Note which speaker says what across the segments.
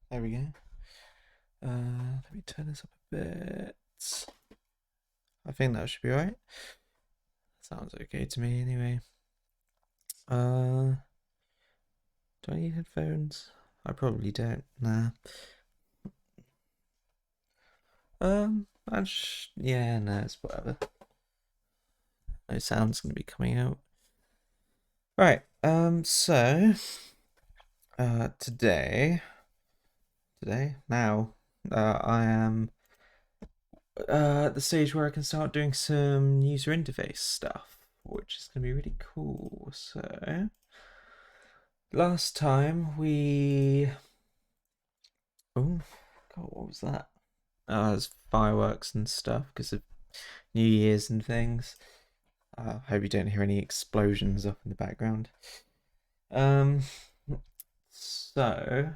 Speaker 1: There we go. Let me turn this up a bit. I think that should be right. Sounds okay to me anyway. Do I need headphones? I probably don't. Nah. Yeah, no, it's whatever. No sound's gonna be coming out. Right. Today, now, I am at the stage where I can start doing some user interface stuff, which is gonna be really cool. So, last time oh god, what was that? There's fireworks and stuff because of New Year's and things. I hope you don't hear any explosions up in the background. Um, so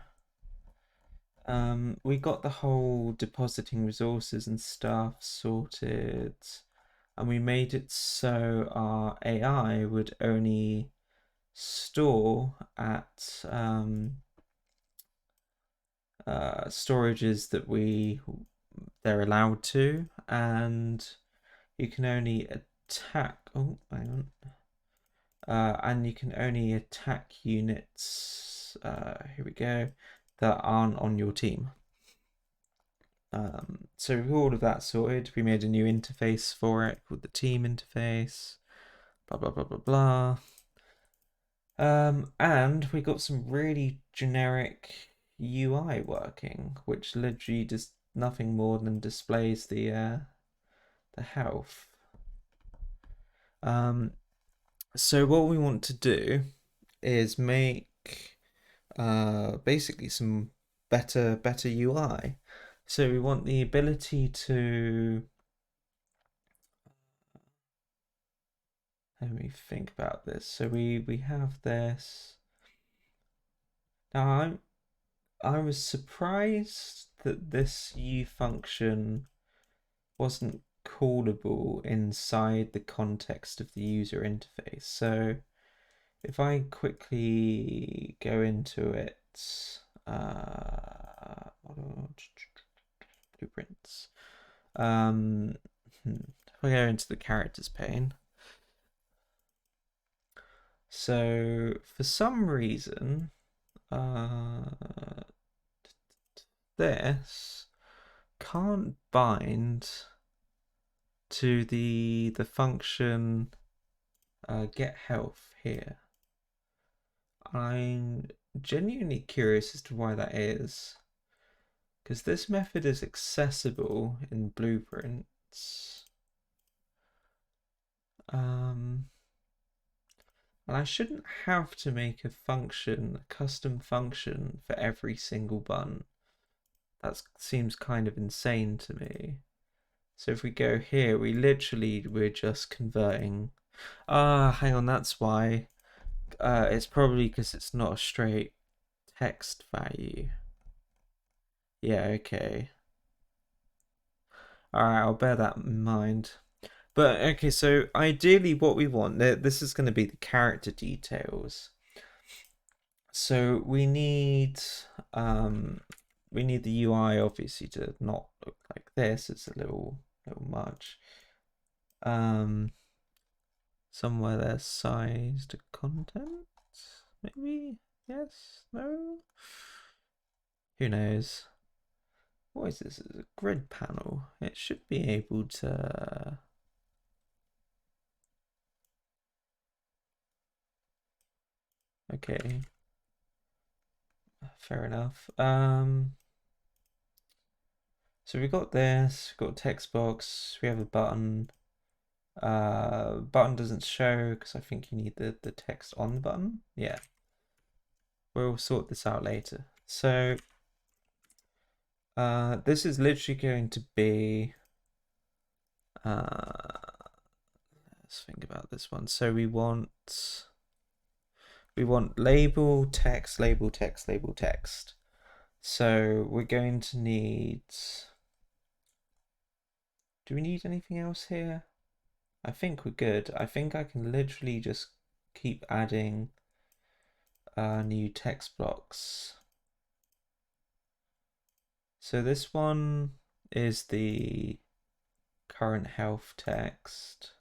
Speaker 1: we got the whole depositing resources and stuff sorted, and we made it so our AI would only store at storages that they're allowed to, and you can only attack. Oh, hang on. And you can only attack units. Here we go. That aren't on your team. So with all of that sorted, we made a new interface for it called the team interface. Blah blah blah blah blah. And we got some really generic UI working, which literally does nothing more than displays the health. So what we want to do is make basically some better UI. So we want the ability to let me think about this. So we have this. Now I was surprised that this U function wasn't callable inside the context of the user interface. So if I quickly go into it, blueprints. If I go into the characters pane, so for some reason, this can't bind to the function get health here. I'm genuinely curious as to why that is, because this method is accessible in blueprints. And I shouldn't have to make a custom function for every single button. That seems kind of insane to me. So if we go here, we're just converting. Hang on, that's why. It's probably because it's not a straight text value. Yeah, okay. Alright, I'll bear that in mind. But okay, so ideally what we want, this is going to be the character details. So we need the UI obviously to not look like this. It's a little much. Somewhere there's sized content, maybe? Yes? No? Who knows? What is this? It's a grid panel. It should be able to. Okay. Fair enough. So we got this, we've got a text box, we have a button. Button doesn't show because I think you need the text on the button. Yeah. We'll sort this out later. So this is literally going to be let's think about this one. So we want label text, label text, label text. So we're going to need. Do we need anything else here? I think we're good. I think I can literally just keep adding new text blocks. So this one is the current health text,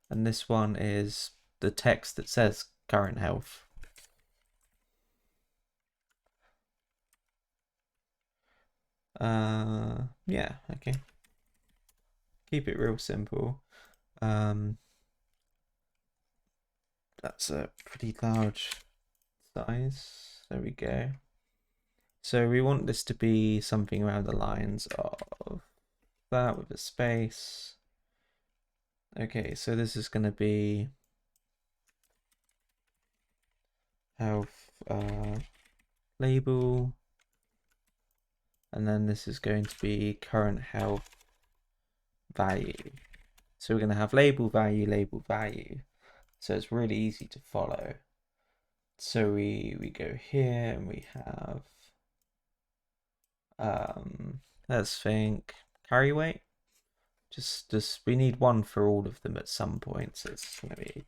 Speaker 1: and this one is the text that says current health. Yeah, okay. Keep it real simple. That's a pretty large size. There we go. So we want this to be something around the lines of that with a space. Okay, so this is going to be health label, and then this is going to be current health value. So we're going to have label value. So it's really easy to follow. So we go here and we have let's think carry weight. Just we need one for all of them at some point. So it's going to be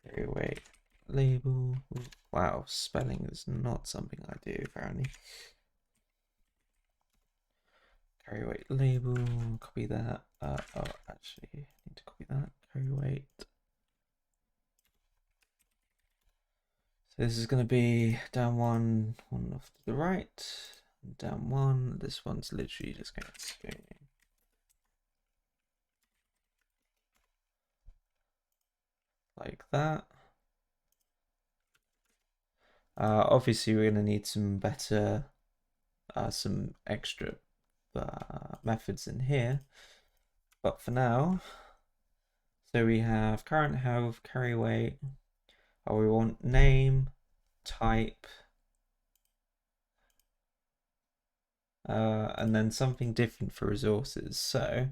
Speaker 1: carry weight label. Wow, spelling is not something I do apparently. Carry weight label, copy that. Oh, actually, I need to copy that. Carry weight. So this is going to be down one off to the right, down one. This one's literally just going to be like that. Obviously, we're going to need some better, some extra methods in here. But for now, so we have current health, carry weight. Oh, we want name, type, and then something different for resources. So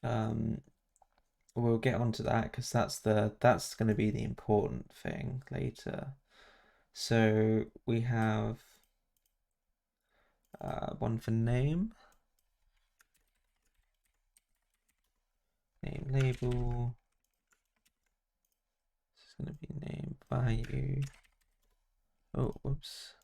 Speaker 1: we'll get onto that because that's going to be the important thing later. So we have one for name label. This is going to be name value. Oh, whoops.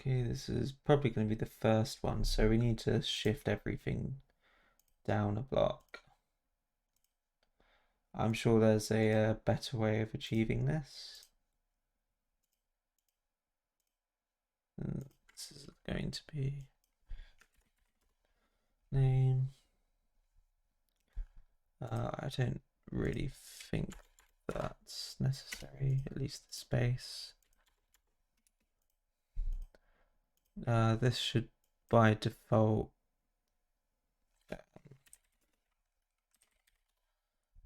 Speaker 1: Okay, this is probably going to be the first one, so we need to shift everything down a block. I'm sure there's a better way of achieving this. And this is going to be name. I don't really think that's necessary, at least the space. This should by default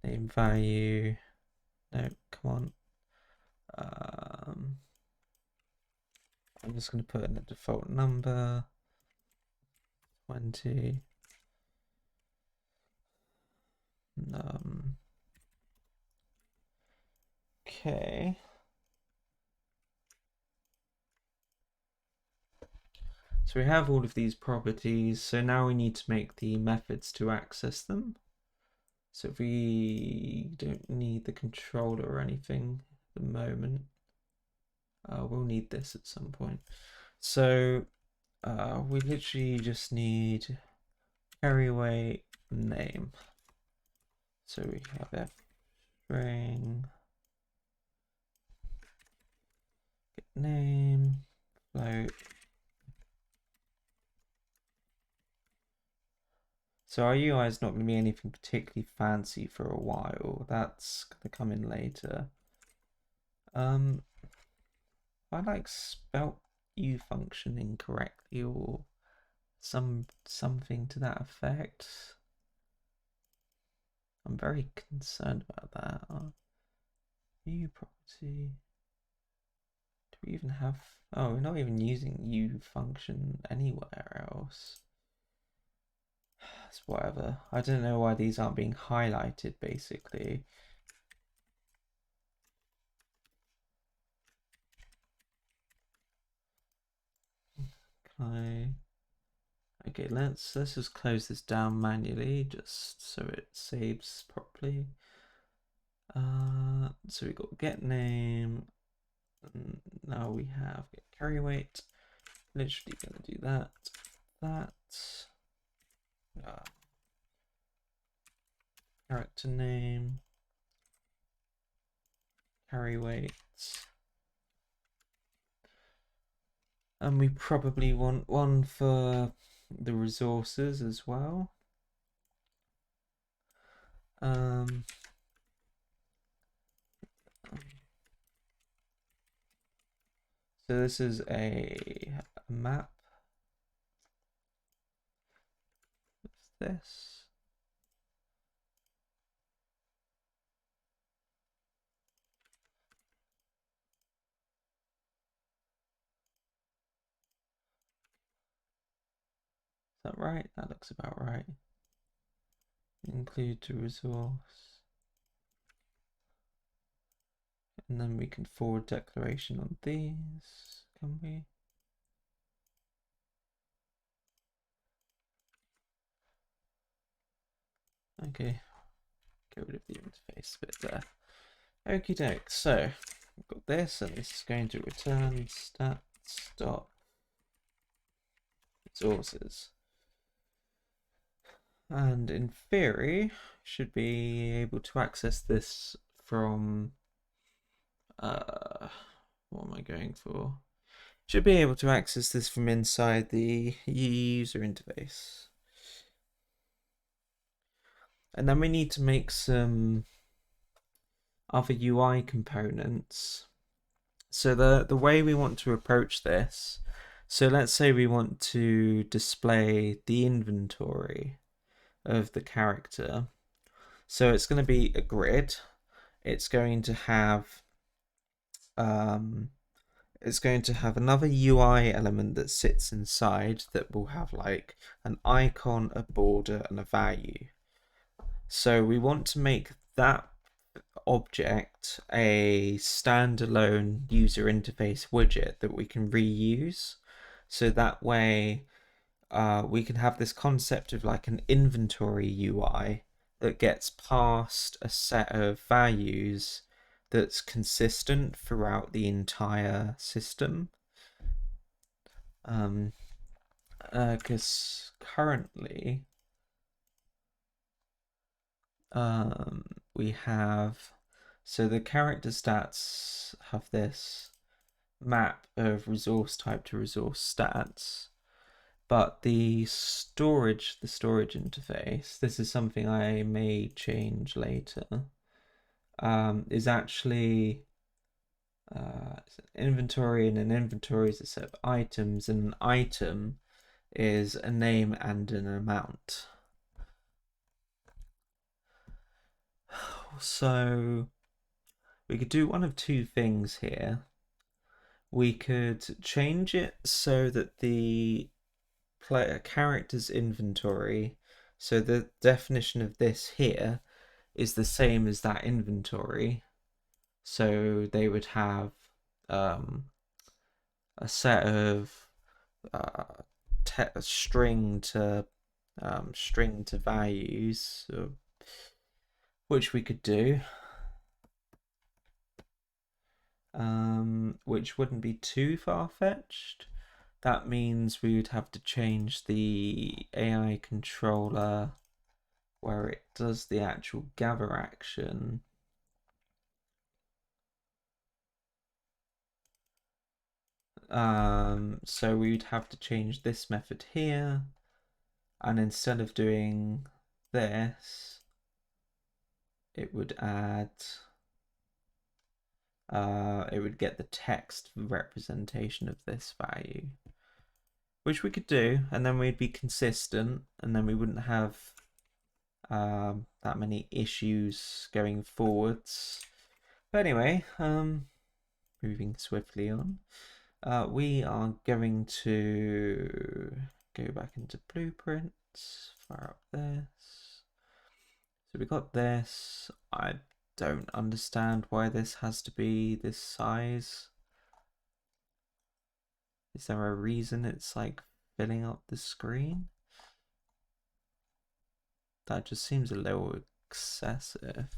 Speaker 1: name value. No, come on. I'm just going to put in a default number 20. Okay. So we have all of these properties. So now we need to make the methods to access them. So if we don't need the controller or anything at the moment, we'll need this at some point. So we literally just need carry weight name. So we have f string get name float. So our UI is not going to be anything particularly fancy for a while. That's going to come in later. I like spelt u function incorrectly or something to that effect. I'm very concerned about that. U property. Do we even have? Oh, we're not even using u function anywhere else. It's whatever. I don't know why these aren't being highlighted. Basically. Okay, let's just close this down manually just so it saves properly. So we got get name. Now we have get carry weight. Literally gonna do that. Character name. Carry weight. And we probably want one for the resources as well. So this is a map of this. Is that right? That looks about right. Include to resource. And then we can forward declaration on these, can we? Okay, get rid of the interface bit there. Okie doke, so we've got this, and this is going to return stats dot resources. And in theory, should be able to access this from what am I going for? Should be able to access this from inside the user interface. And then we need to make some other UI components. So the way we want to approach this, so let's say we want to display the inventory of the character. So it's going to be a grid. It's going to have another UI element that sits inside that will have like an icon, a border, and a value. So we want to make that object a standalone user interface widget that we can reuse. So that way we can have this concept of like an inventory UI that gets past a set of values that's consistent throughout the entire system. Because currently we have, so the character stats have this map of resource type to resource stats, but the storage interface, this is something I may change later, is actually it's an inventory, and an inventory is a set of items, and an item is a name and an amount. So we could do one of two things here. We could change it so that the player character's inventory, so the definition of this here is the same as that inventory. So they would have a set of string to values, which we could do, which wouldn't be too far-fetched. That means we would have to change the AI controller where it does the actual gather action. So we'd have to change this method here, and instead of doing this, it would add, it would get the text representation of this value, which we could do, and then we'd be consistent, and then we wouldn't have that many issues going forwards. But anyway, moving swiftly on, we are going to go back into blueprints, fire up this. So we got this. I don't understand why this has to be this size. Is there a reason it's like filling up the screen? That just seems a little excessive.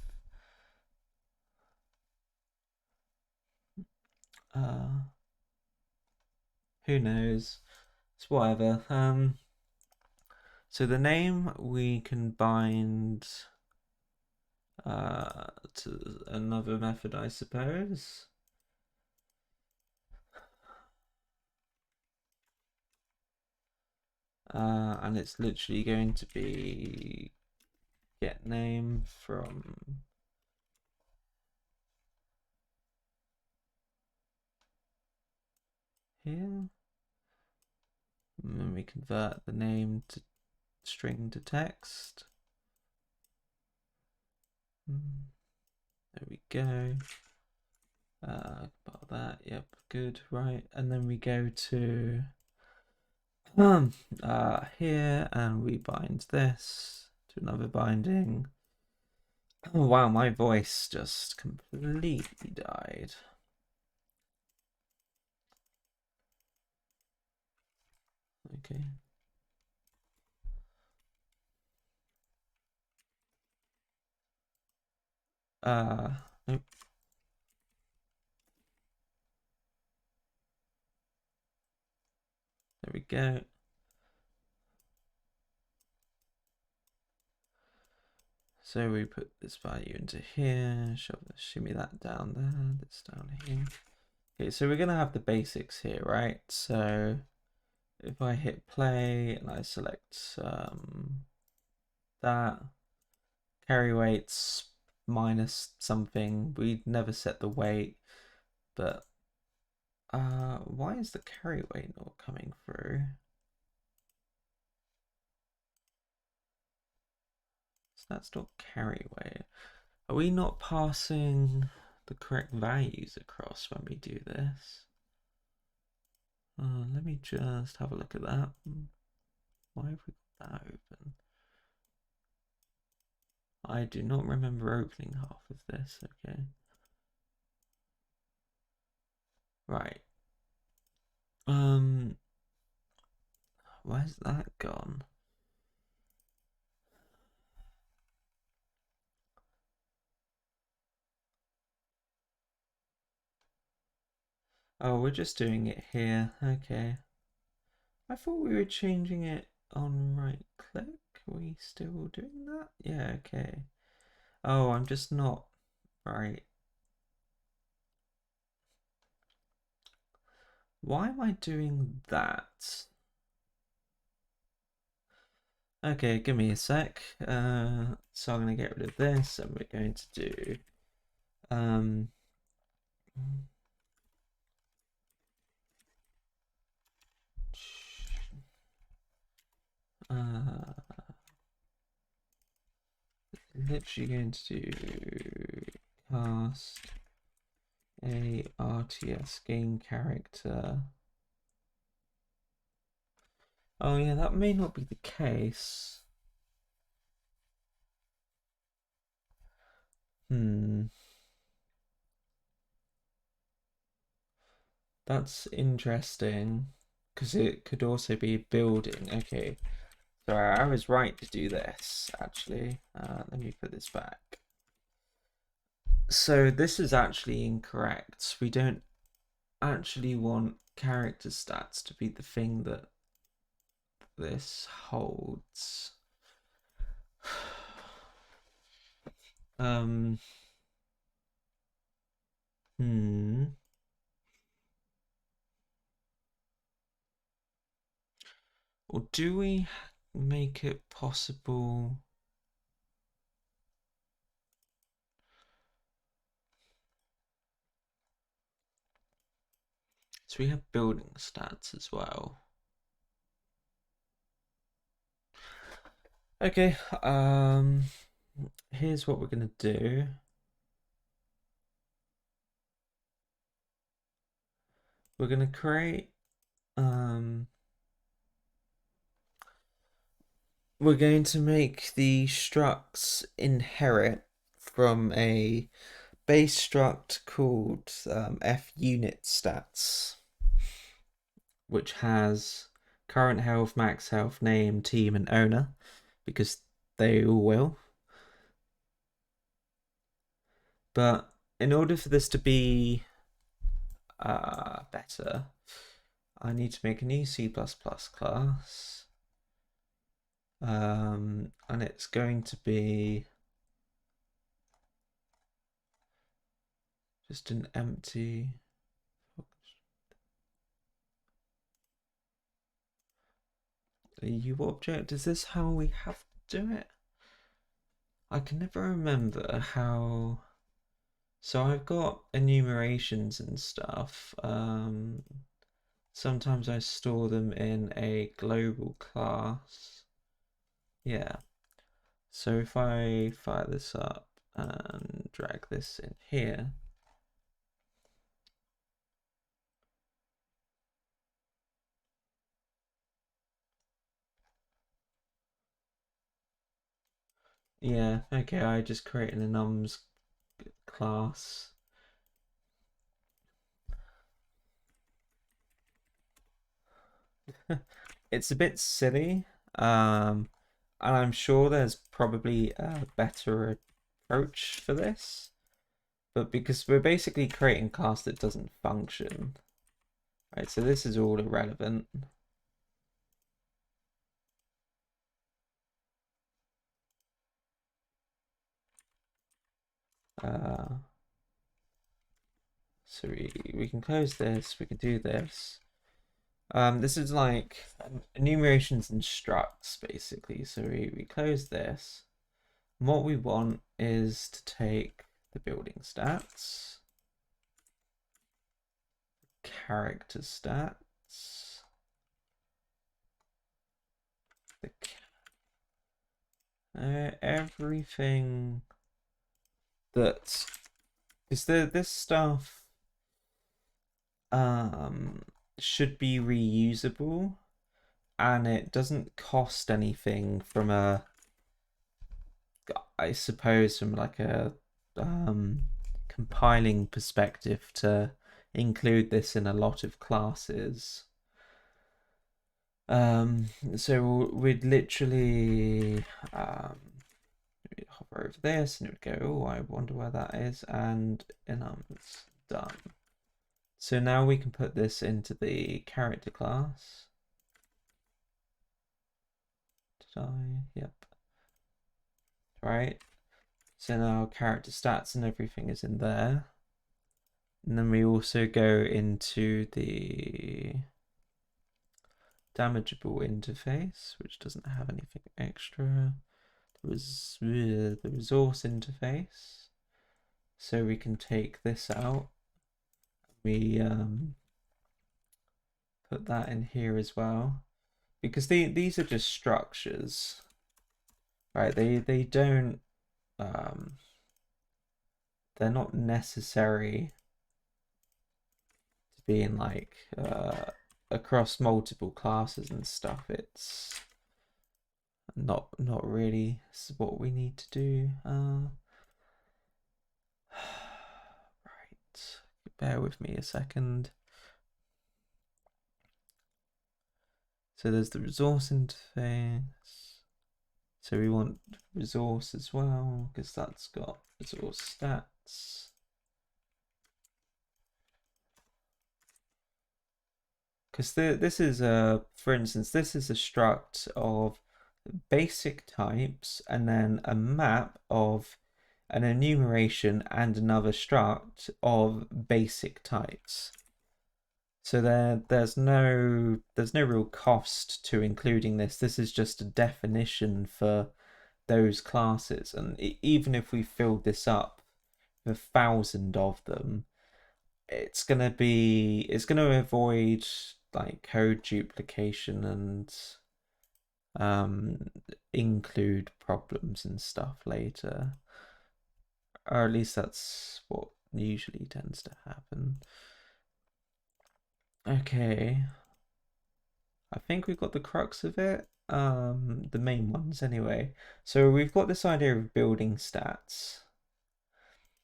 Speaker 1: Who knows? It's whatever. So the name we can bind to another method, I suppose. And it's literally going to be get name from here. And then we convert the name to string to text. There we go. About that, yep, good, right. And then we go to here and we bind this to another binding. Oh wow, my voice just completely died. Okay. Nope. There we go. So we put this value into here, shimmy that down there, this down here. Okay, so we're gonna have the basics here, right? So if I hit play and I select that, carry weights minus something, we never set the weight, but why is the carry weight not coming through? So that's not carry weight. Are we not passing the correct values across when we do this? Let me just have a look at that. Why have we got that open? I do not remember opening half of this. Okay. Right. Where's that gone? Oh, we're just doing it here. Okay. I thought we were changing it on right click. Are we still doing that? Yeah, okay. Oh, I'm just not right. Why am I doing that? Okay, give me a sec. So I'm going to get rid of this and we're going to do literally going to do cast a RTS game character. Oh yeah, that may not be the case. That's interesting because it could also be building. Okay, so I was right to do this actually. Let me put this back. So this is actually incorrect. We don't actually want character stats to be the thing that this holds. Or do we make it possible? So we have building stats as well. Okay, here's what we're gonna do. We're gonna create we're going to make the structs inherit from a base struct called funit stats, which has current health, max health, name, team, and owner, because they all will. But in order for this to be better, I need to make a new C++ class. And it's going to be just an empty U object. Is this how we have to do it? I can never remember how. So I've got enumerations and stuff. Sometimes I store them in a global class. Yeah. So if I fire this up and drag this in here, yeah, okay, I just created a nums class. It's a bit silly, and I'm sure there's probably a better approach for this, but because we're basically creating a class that doesn't function, right? So this is all irrelevant. So we can close this, we can do this. This is like enumerations and structs, basically. So we close this. And what we want is to take the building stats, character stats, everything that is this stuff should be reusable, and it doesn't cost anything from a, I suppose, from like a compiling perspective to include this in a lot of classes. So we'd literally we'd hover over this and it would go, oh, I wonder where that is, and enums done. So now we can put this into the character class. Did I? Yep. Right. So now character stats and everything is in there. And then we also go into the damageable interface, which doesn't have anything extra. There was the resource interface. So we can take this out. We put that in here as well, because these are just structures, right? They don't they're not necessary to be in like across multiple classes and stuff. It's not really what we need to do. Right, bear with me a second. So there's the resource interface. So we want resource as well, because that's got resource stats. Because this is for instance, this is a struct of basic types and then a map of an enumeration and another struct of basic types. So there's no real cost to including this. This is just a definition for those classes, and even if we filled this up with 1,000 of them, it's gonna avoid like code duplication and include problems and stuff later, or at least that's what usually tends to happen. Okay, I think we've got the crux of it, the main ones anyway. So we've got this idea of building stats,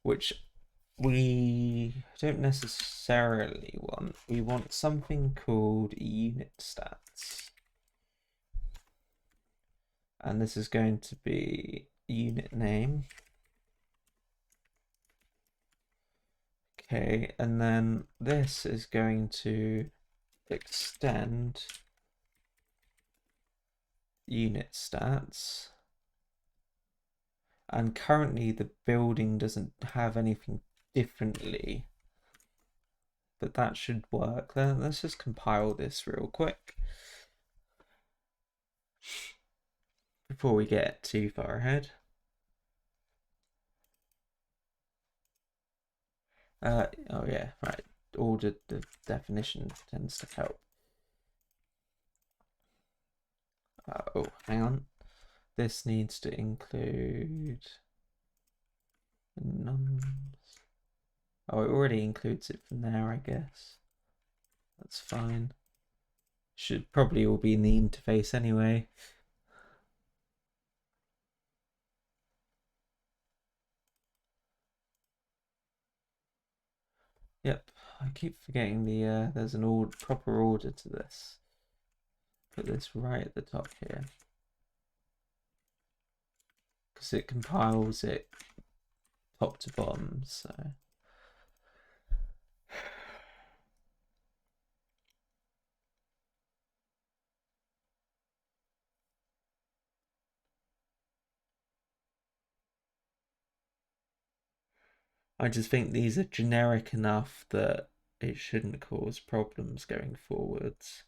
Speaker 1: which we don't necessarily want. We want something called unit stats. And this is going to be unit name. Okay, and then this is going to extend unit stats. And currently the building doesn't have anything differently, but that should work. Let's just compile this real quick before we get too far ahead. Oh yeah, right. Ordered the definition tends to help. Oh, hang on. This needs to include numbers. Oh, it already includes it from there, I guess. That's fine. Should probably all be in the interface anyway. Yep, I keep forgetting there's an proper order to this. Put this right at the top here, because it compiles it top to bottom, so. I just think these are generic enough that it shouldn't cause problems going forwards.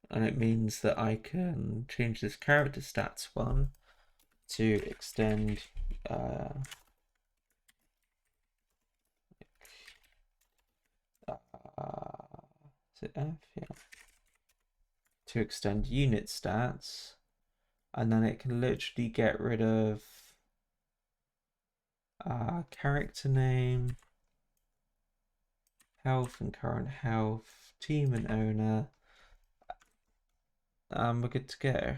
Speaker 1: And it means that I can change this character stats one to extend is it F? Yeah. To extend unit stats, and then it can literally get rid of character name, health and current health, team and owner. We're good to go.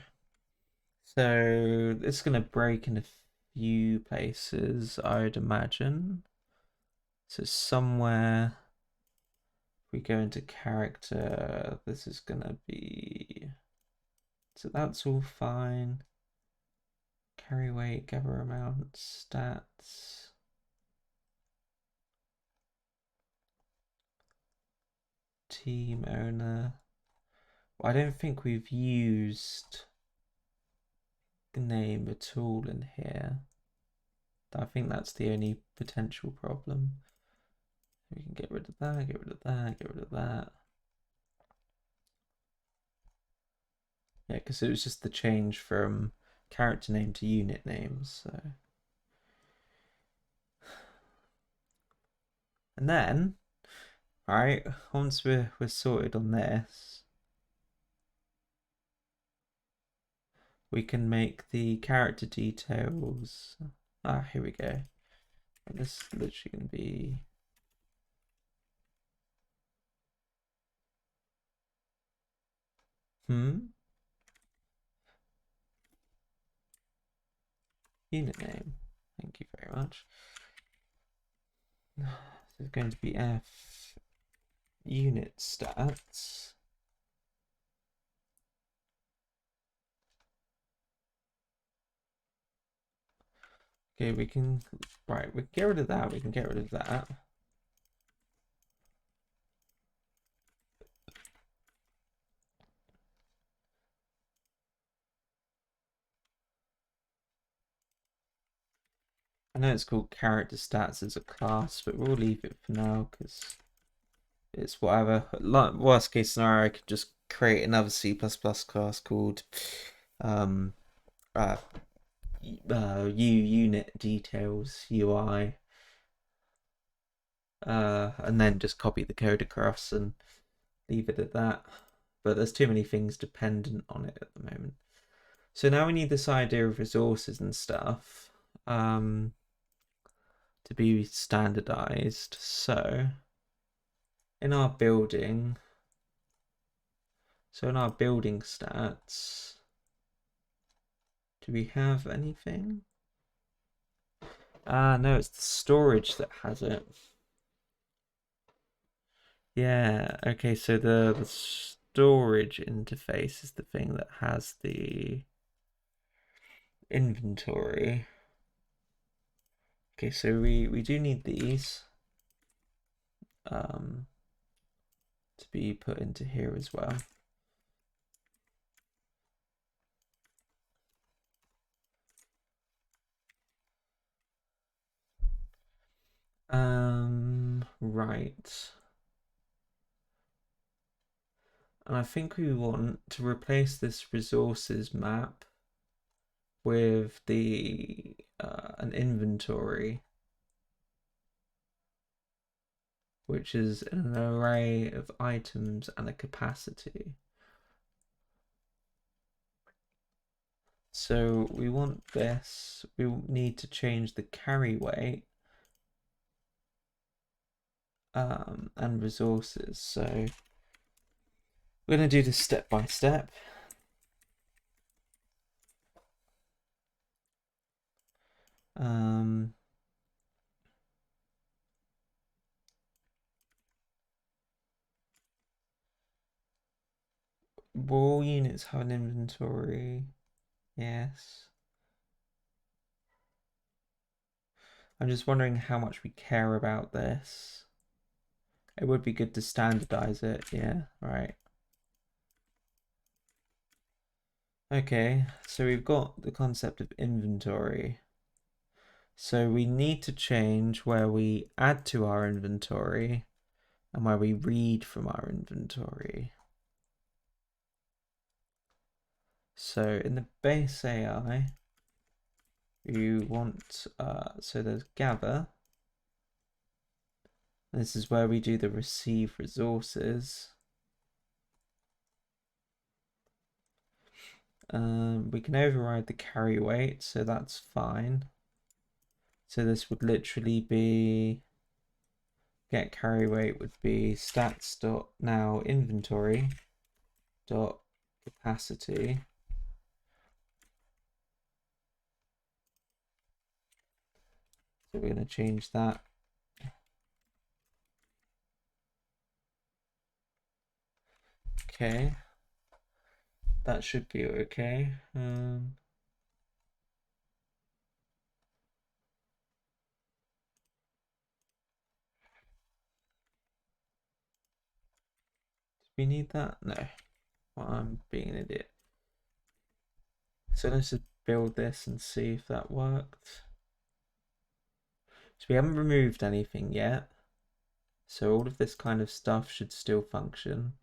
Speaker 1: So it's going to break in a few places, I'd imagine. So somewhere, if we go into character, this is going to be... So that's all fine. Carry weight, gather amount, stats. Team owner. I don't think we've used the name at all in here. I think that's the only potential problem. We can get rid of that, get rid of that, get rid of that. Yeah, because it was just the change from character name to unit names. So, and then, right, once we're sorted on this, we can make the character details. Here we go. And this is literally going to be unit name. Thank you very much. This is going to be F unit stats. Okay, we can get rid of that. We can get rid of that. I know it's called character stats as a class, but we'll leave it for now because it's whatever. Worst case scenario, I could just create another C++ class called unit details UI, and then just copy the code across and leave it at that. But there's too many things dependent on it at the moment. So now we need this idea of resources and stuff to be standardized. So in our building, in our building stats, do we have anything? No, it's the storage that has it. Yeah, okay, so the storage interface is the thing that has the inventory. Okay, so we do need these to be put into here as well. Right. And I think we want to replace this resources map with the an inventory, which is an array of items and a capacity. So we want this. We need to change the carry weight and resources. So we're going to do this step by step. Will all units have an inventory? Yes. I'm just wondering how much we care about this. It would be good to standardize it. Yeah, right. Okay, so we've got the concept of inventory. So we need to change where we add to our inventory and where we read from our inventory. So in the base AI, you want, so there's gather. This is where we do the receive resources. We can override the carry weight, so that's fine. So this would literally be get carry weight would be stats dot now inventory dot capacity. So we're going to change that. Okay, that should be okay. We need that? No. Well, I'm being an idiot. So let's just build this and see if that worked. So we haven't removed anything yet. So all of this kind of stuff should still function.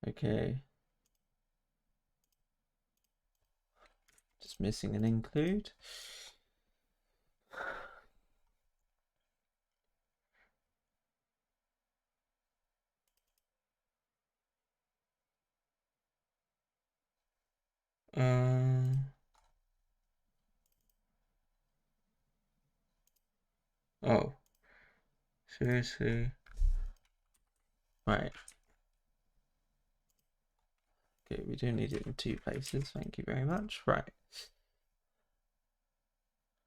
Speaker 1: Okay. Just missing an include. Oh, seriously. Right. Okay, we do need it in 2 places. Thank you very much. Right.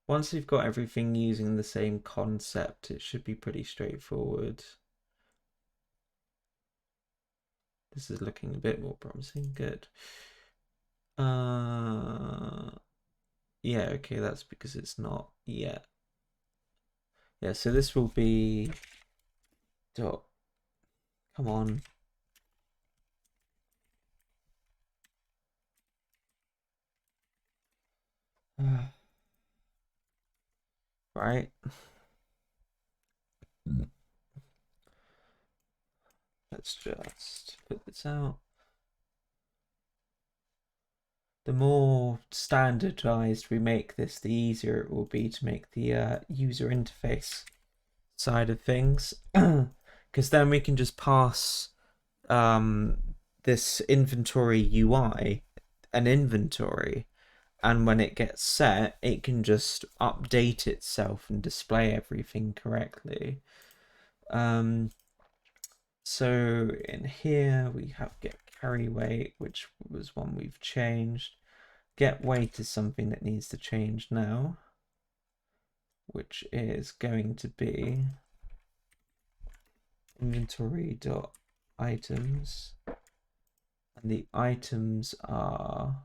Speaker 1: Once we've got everything using the same concept, it should be pretty straightforward. This is looking a bit more promising. Good. Yeah, okay, that's because it's not yet. Yeah, so this will be dot. Come on. Right. Let's just put this out. The more standardized we make this, the easier it will be to make the user interface side of things. Because then we can just pass this inventory UI an inventory, and when it gets set, it can just update itself and display everything correctly. So in here we have get carry weight, which was one we've changed. get weight is something that needs to change now, which is going to be inventory.items, and the items are,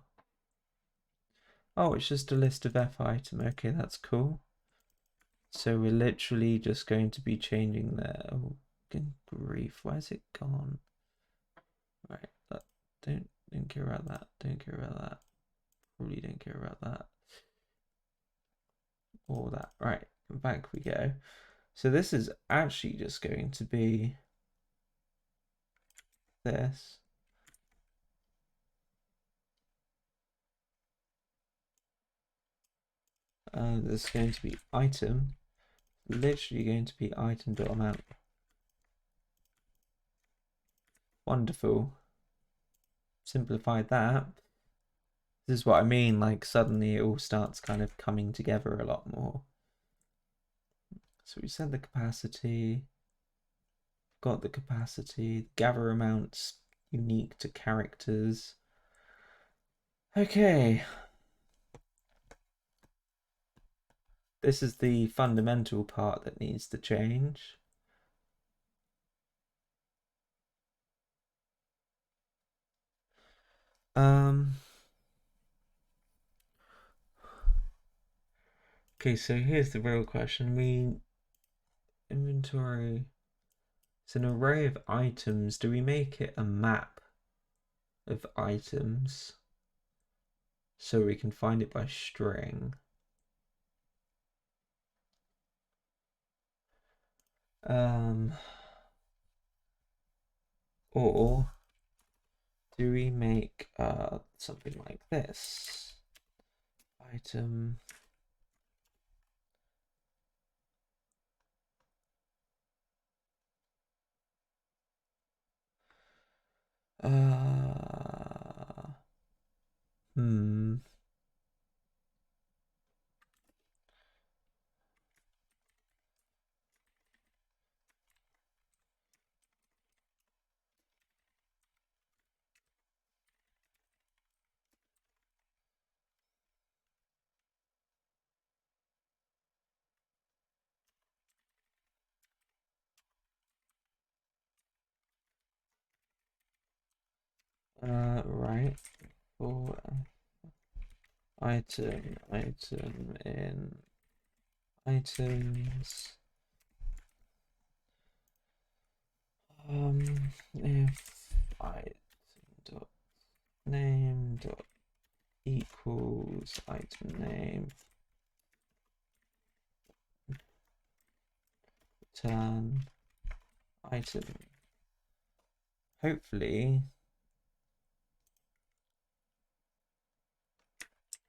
Speaker 1: oh, it's just a list of F item. Okay, that's cool. So we're literally just going to be changing the, oh, good grief, where's it gone? Right, don't care about that, don't care about that, probably don't care about that, or that. Right, back we go. So this is actually just going to be this. This is going to be item, literally going to be item.amount. Wonderful. Simplified that. This is what I mean, like suddenly it all starts kind of coming together a lot more. So we set the capacity, got the capacity, gather amounts unique to characters. Okay. This is the fundamental part that needs to change. Okay, so here's the real question. Inventory, it's an array of items. Do we make it a map of items so we can find it by string? Or do we make something like this? Item hmm. Right. For item in items. If item dot name dot equals item name, return item. Hopefully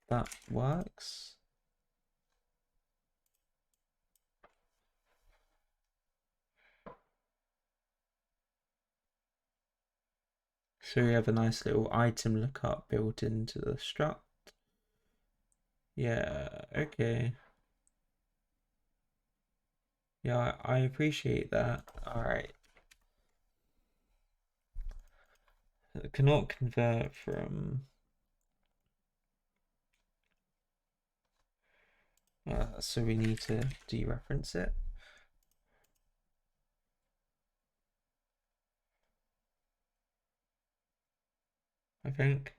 Speaker 1: that works. So we have a nice little item lookup built into the struct. Yeah, okay. Yeah, I appreciate that. Alright. Cannot convert from so we need to dereference it, I think.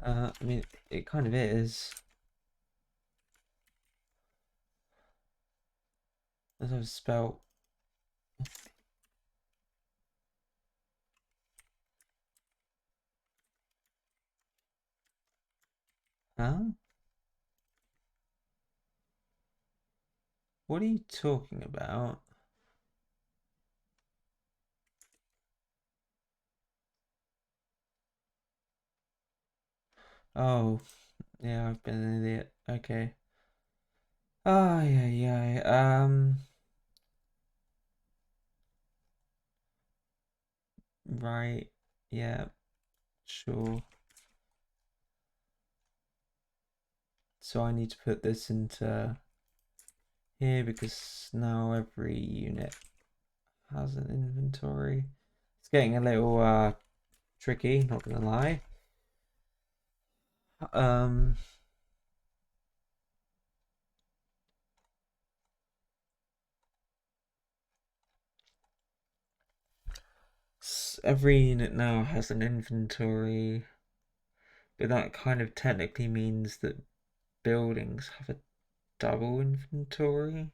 Speaker 1: I mean, it kind of is. As I've spelled. Huh? What are you talking about? Oh, yeah, I've been an idiot. Okay. Oh, yeah, yeah. Right. Yeah. Sure. So I need to put this into here because now every unit has an inventory. It's getting a little tricky, not gonna lie. Every unit now has an inventory, but that kind of technically means that buildings have a double inventory.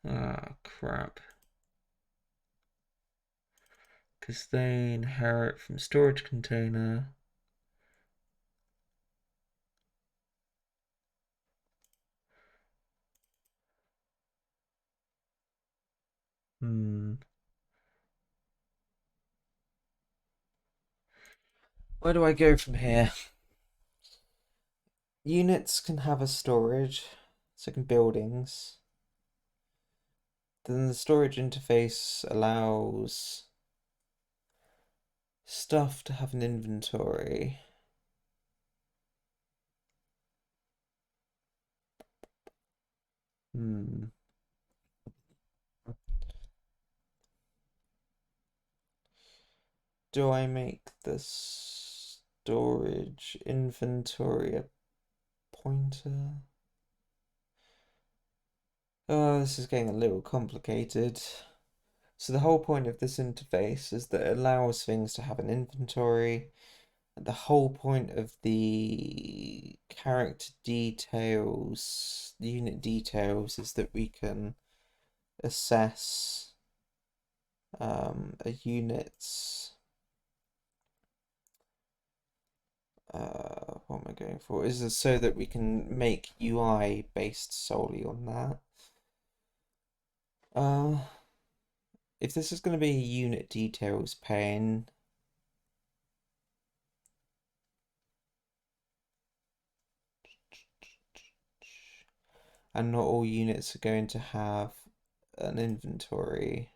Speaker 1: Ah, crap. Because they inherit from storage container. Where do I go from here? Units can have a storage, so can buildings. Then the storage interface allows stuff to have an inventory. Do I make the storage inventory a pointer? Oh, this is getting a little complicated. So the whole point of this interface is that it allows things to have an inventory. The whole point of the character details, the unit details, is that we can assess a unit's what am I going for? Is this so that we can make UI based solely on that? If this is going to be a unit details pane, and not all units are going to have an inventory.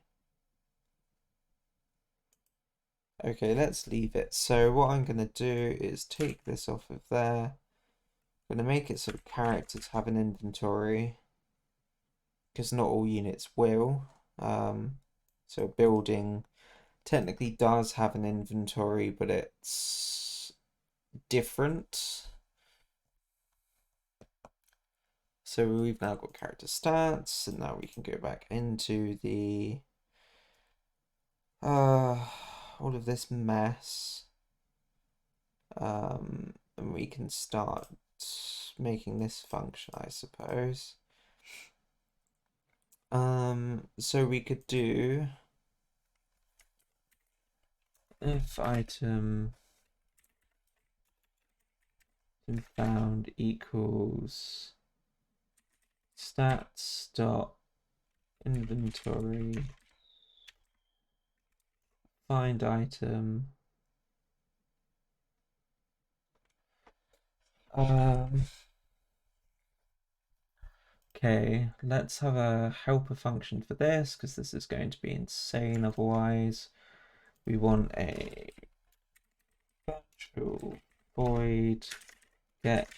Speaker 1: Okay, let's leave it. So what I'm going to do is take this off of there. I'm going to make it sort of character to have an inventory, because not all units will. So a building technically does have an inventory, but it's different. So we've now got character stats, and now we can go back into the all of this mess. And we can start making this function, I suppose. So we could do if item found equals stats dot inventory find item. Okay, let's have a helper function for this because this is going to be insane otherwise. We want a virtual void get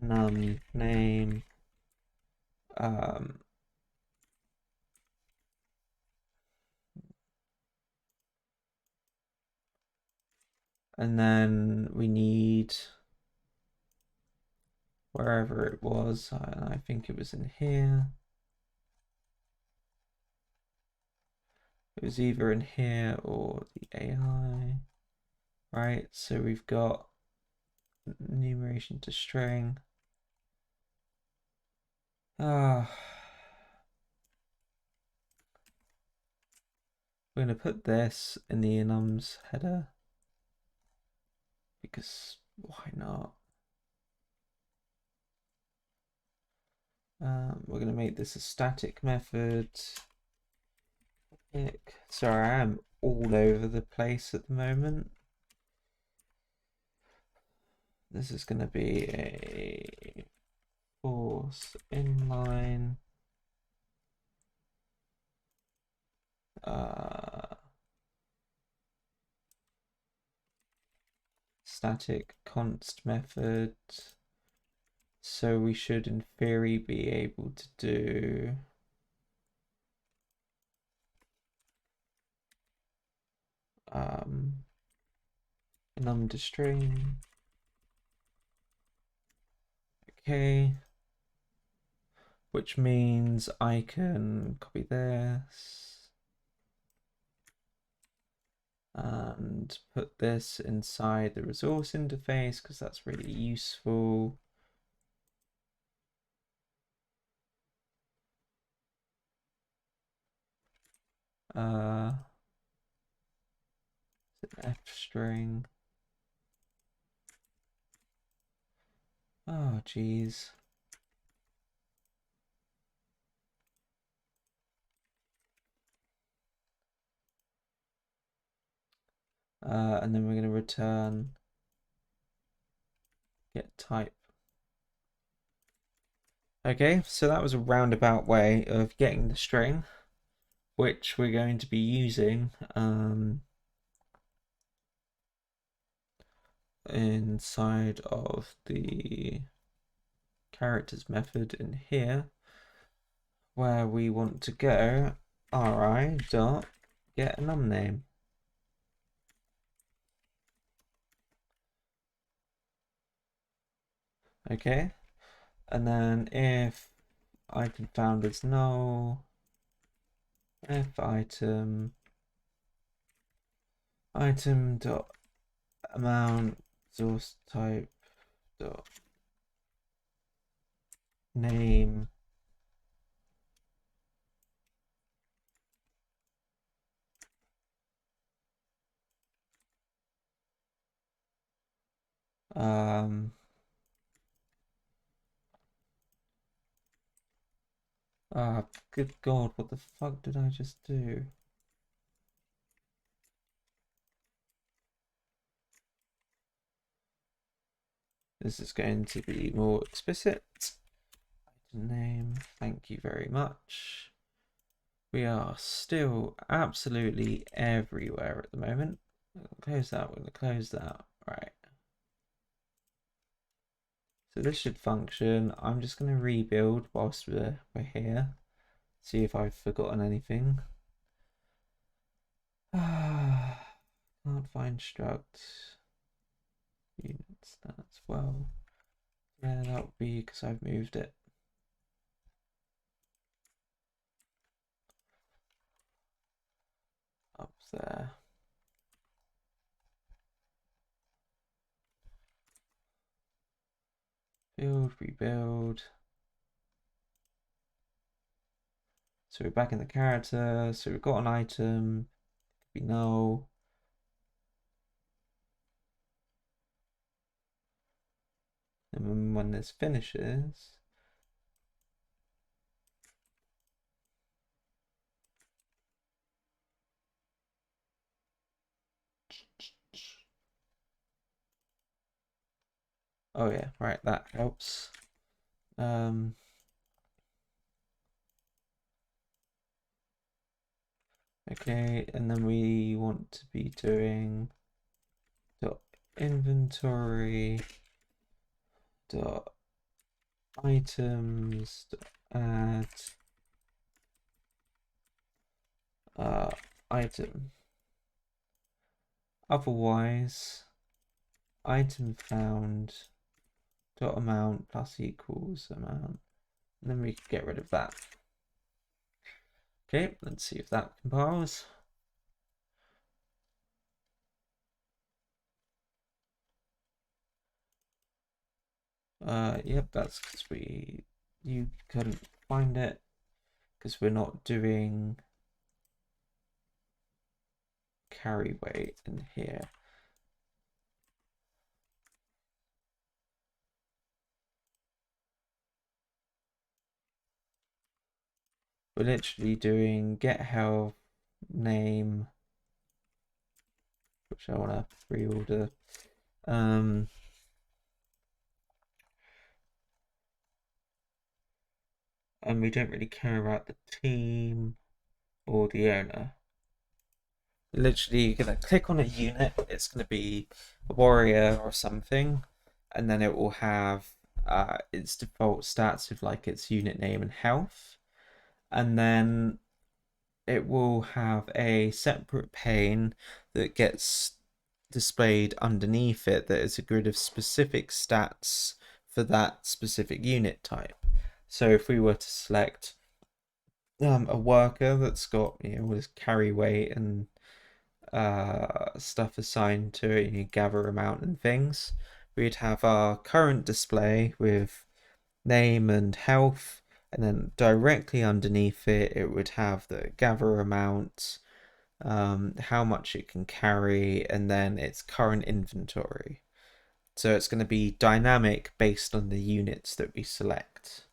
Speaker 1: name and then we need wherever it was, I think it was in here. It was either in here or the AI, right? So we've got enumeration to string. We're going to put this in the enums header because why not? We're going to make this a static method. Sorry, I am all over the place at the moment. This is going to be a force inline static const method. So we should in theory be able to do num to string. Okay. Which means I can copy this and put this inside the resource interface because that's really useful. F string. Oh, geez. And then we're going to return get type. Okay, so that was a roundabout way of getting the string, which we're going to be using inside of the characters method in here, where we want to go ri dot get a num name. Okay, and then if item found is null, if item dot amount source type dot name good God, what the fuck did I just do? This is going to be more explicit. Item name, thank you very much. We are still absolutely everywhere at the moment. Close that, we're going to close that. Right. So this should function. I'm just going to rebuild whilst we're here. See if I've forgotten anything. Can't find struct units. That's well. Yeah, that would be because I've moved it. Up there. Build, rebuild. So we're back in the character. So we've got an item. We know. And when this finishes, oh yeah, right, that helps. Okay, and then we want to be doing dot inventory dot items dot add item. Otherwise, item found dot amount plus equals amount. And then we can get rid of that. Okay, let's see if that compiles. Yep, that's because you couldn't find it because we're not doing carry weight in here. We're literally doing get health name, which I want to reorder. And we don't really care about the team or the owner. Literally, you're gonna click on a unit. It's gonna be a warrior or something, and then it will have its default stats with like its unit name and health, and then it will have a separate pane that gets displayed underneath it that is a grid of specific stats for that specific unit type. So if we were to select a worker that's got with carry weight and stuff assigned to it, gather amount and things, we'd have our current display with name and health, and then directly underneath it it would have the gather amount, how much it can carry, and then its current inventory. So it's going to be dynamic based on the units that we select.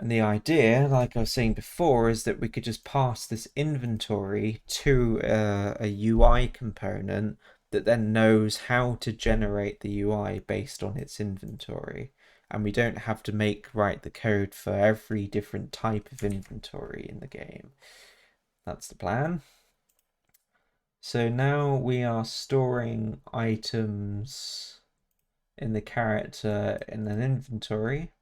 Speaker 1: And the idea, like I was saying before, is that we could just pass this inventory to a UI component that then knows how to generate the UI based on its inventory. And we don't have to write the code for every different type of inventory in the game. That's the plan. So now we are storing items in the character in an inventory.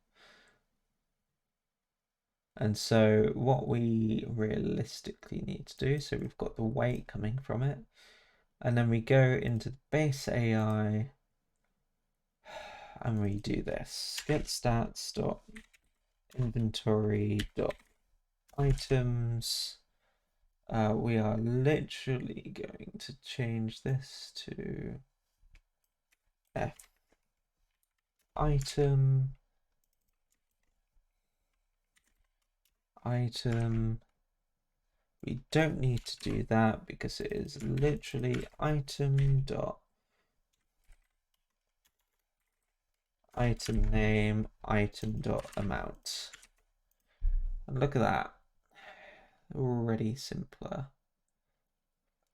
Speaker 1: And so what we realistically need to do, so we've got the weight coming from it, and then we go into the base AI and we do this. Get stats dot inventory dot items. We are literally going to change this to F item. We don't need to do that because it is literally item dot item name item dot amount. And look at that, already simpler.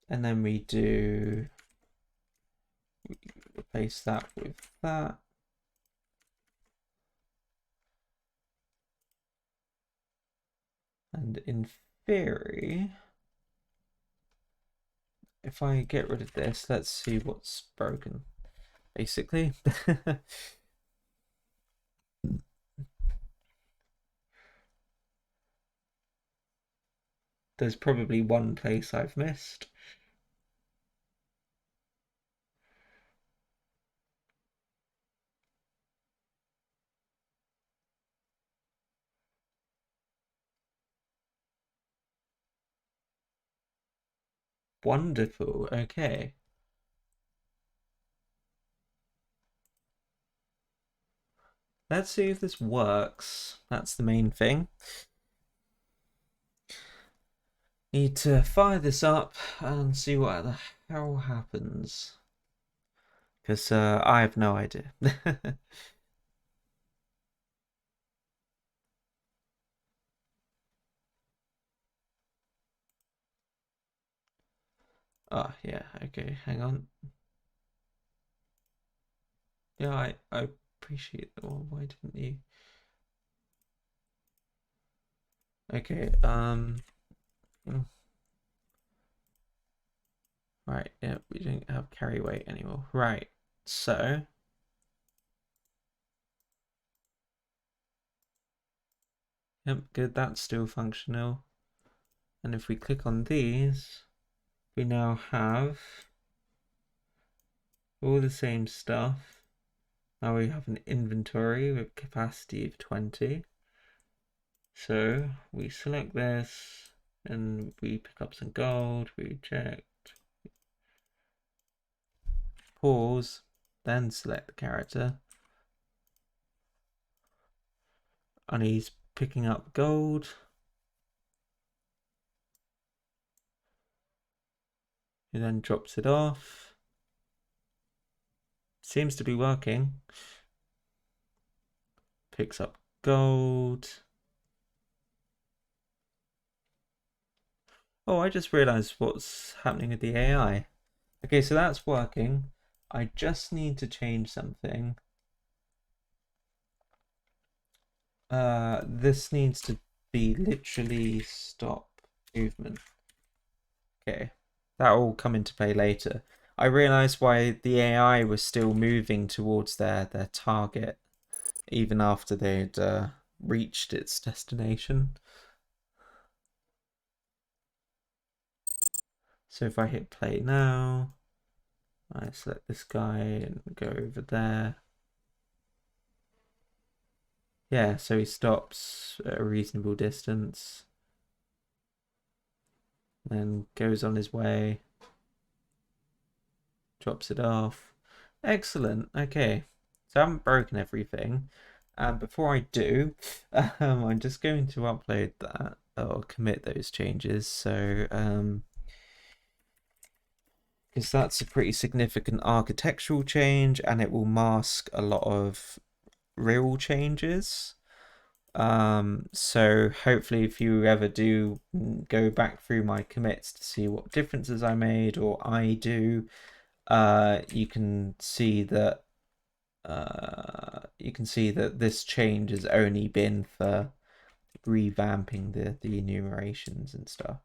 Speaker 1: And then we replace that with that. And in theory, if I get rid of this, let's see what's broken, basically. There's probably one place I've missed. Wonderful, okay. Let's see if this works. That's the main thing. Need to fire this up and see what the hell happens. Because I have no idea. Oh, yeah, okay, hang on. Yeah, I appreciate that. Well, why didn't you? Okay, right, yeah, we don't have carry weight anymore. Right, so yep, good, that's still functional. And if we click on these, we now have all the same stuff. Now we have an inventory with capacity of 20. So we select this and we pick up some gold, we reject, pause, then select the character. And he's picking up gold. He then drops it off. Seems to be working. Picks up gold. Oh, I just realized what's happening with the AI. Okay, so that's working. I just need to change something. This needs to be literally stop movement. Okay. that will come into play later. I realised why the AI was still moving towards their target even after they'd reached its destination. So if I hit play now, I select this guy and go over there. Yeah, so he stops at a reasonable distance, then goes on his way, drops it off. Excellent. Okay, so I haven't broken everything. Before I do, I'm just going to upload that or commit those changes. So, because that's a pretty significant architectural change, and it will mask a lot of real changes. So hopefully if you ever do go back through my commits to see what differences I made or I do, you can see that this change has only been for revamping the enumerations and stuff.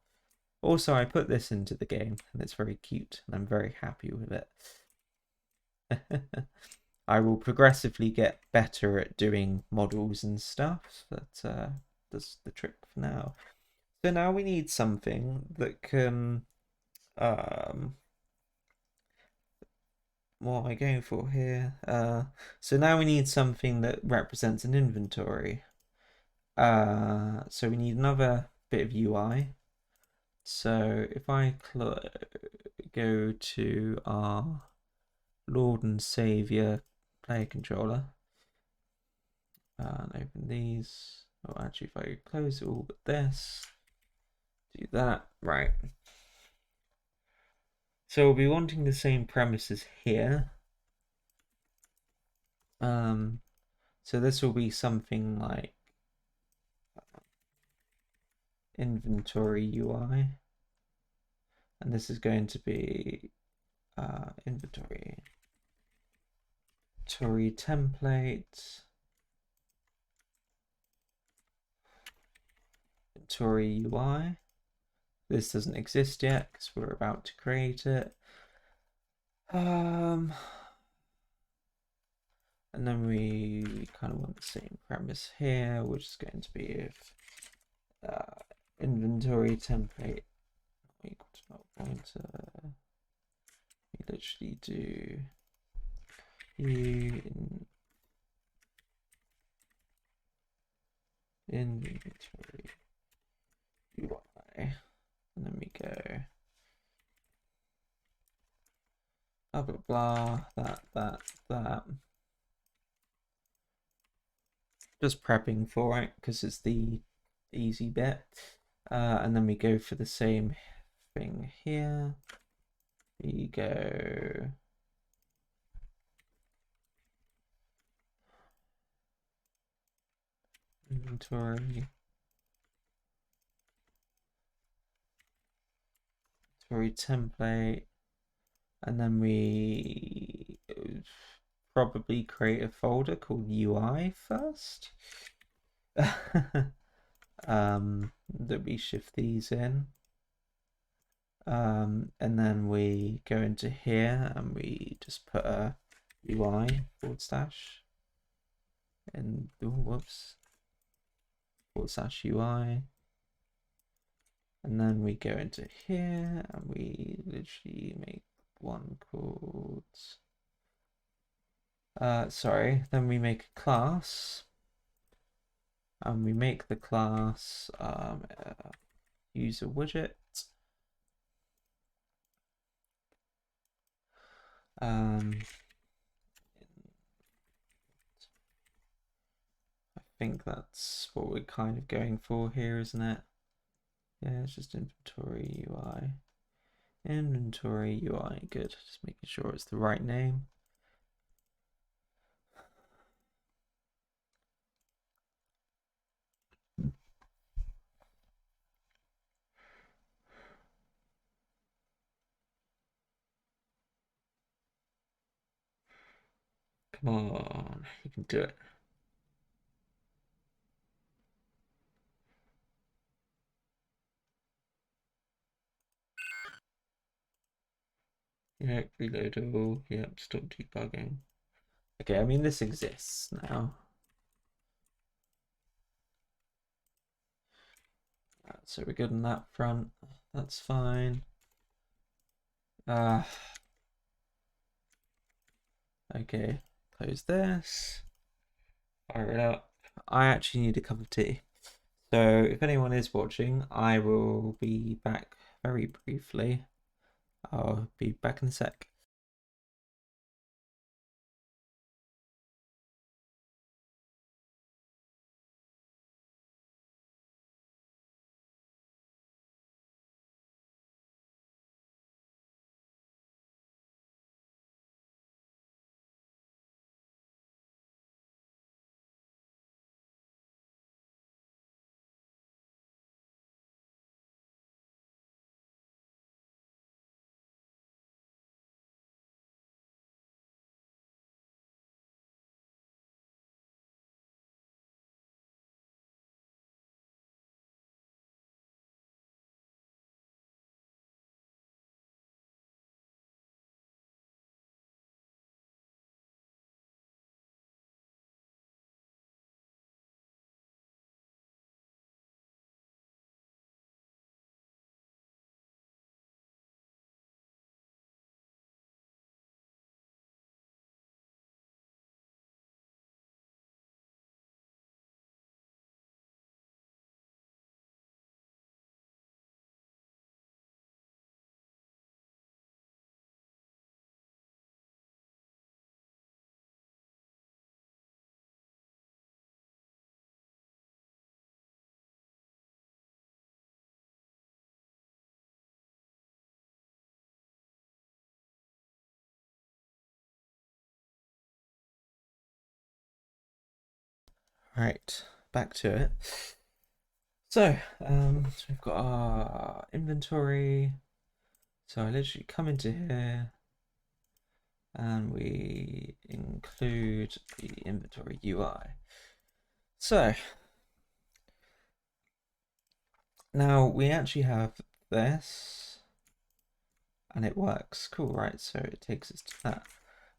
Speaker 1: Also, I put this into the game and it's very cute and I'm very happy with it. I will progressively get better at doing models and stuff, but that's the trick for now. So now we need something that can what am I going for here? So now we need something that represents an inventory. So we need another bit of UI. So if I go to our Lord and Savior player controller and open these. Oh, actually, if I close it all but this, do that, right. So we'll be wanting the same premises here. So this will be something like inventory UI, and this is going to be inventory template, inventory UI. This doesn't exist yet because we're about to create it. And then we kind of want the same premise here, which is going to be if inventory template equal to null pointer. We literally do inventory UI, and then we go blah blah blah, that. Just prepping for it because it's the easy bit. And then we go for the same thing here. We go inventory template, and then we probably create a folder called UI first. That we shift these in. And then we go into here and we just put a UI / and whoops / UI, and then we go into here and we literally make one called then we make a class, and we make the class user widget. I think that's what we're kind of going for here, isn't it? Yeah, it's just inventory UI. Inventory UI, good. Just making sure it's the right name. Come on, you can do it. Yeah, reloadable. Yep, stop debugging. Okay, I mean this exists now. So we're good on that front. That's fine. Okay, close this. Fire it up. I actually need a cup of tea. So if anyone is watching, I will be back very briefly. I'll be back in a sec. Right, back to it. So we've got our inventory. So I literally come into here and we include the inventory UI. So now we actually have this and it works. Cool, right? So it takes us to that.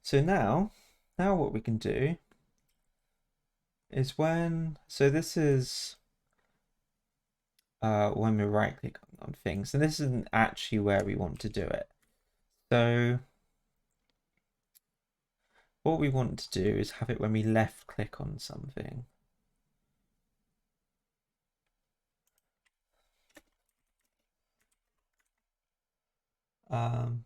Speaker 1: So now what we can do is so this is when we right click on things, and this isn't actually where we want to do it. So what we want to do is have it when we left click on something. Um,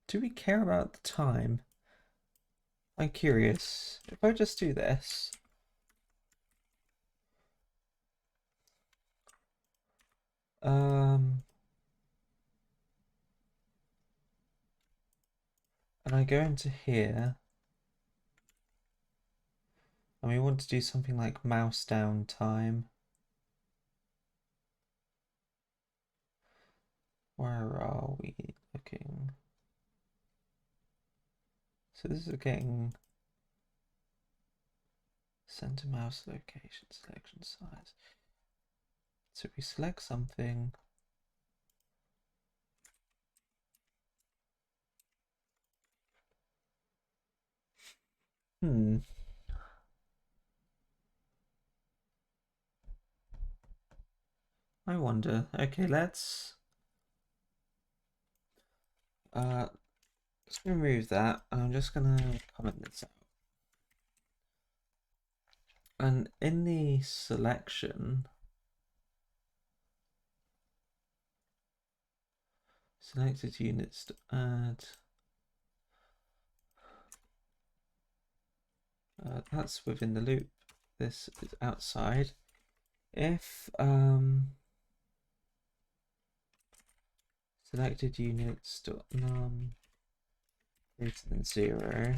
Speaker 1: do we care about the time? I'm curious. If I just do this, and I go into here, and we want to do something like mouse down time. Where are we looking? So this is getting center mouse location, selection size. So we select something. I wonder. Okay, let's remove that. I'm just gonna comment this out. And in the selection, selected units to add. That's within the loop. This is outside. If selected units dot none greater than 0.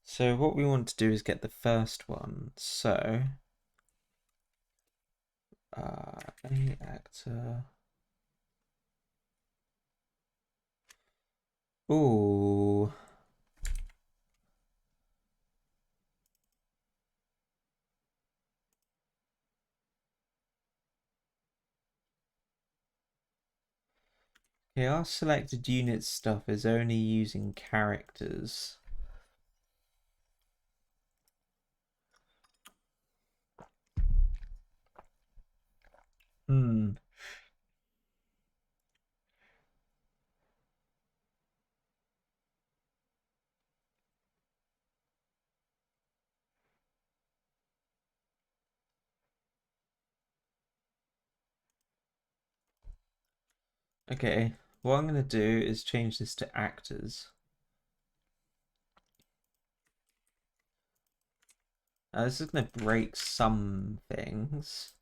Speaker 1: So what we want to do is get the first one. So a actor. Ooh. Okay, our selected unit stuff is only using characters. Hmm. Okay, what I'm going to do is change this to actors. This is going to break some things.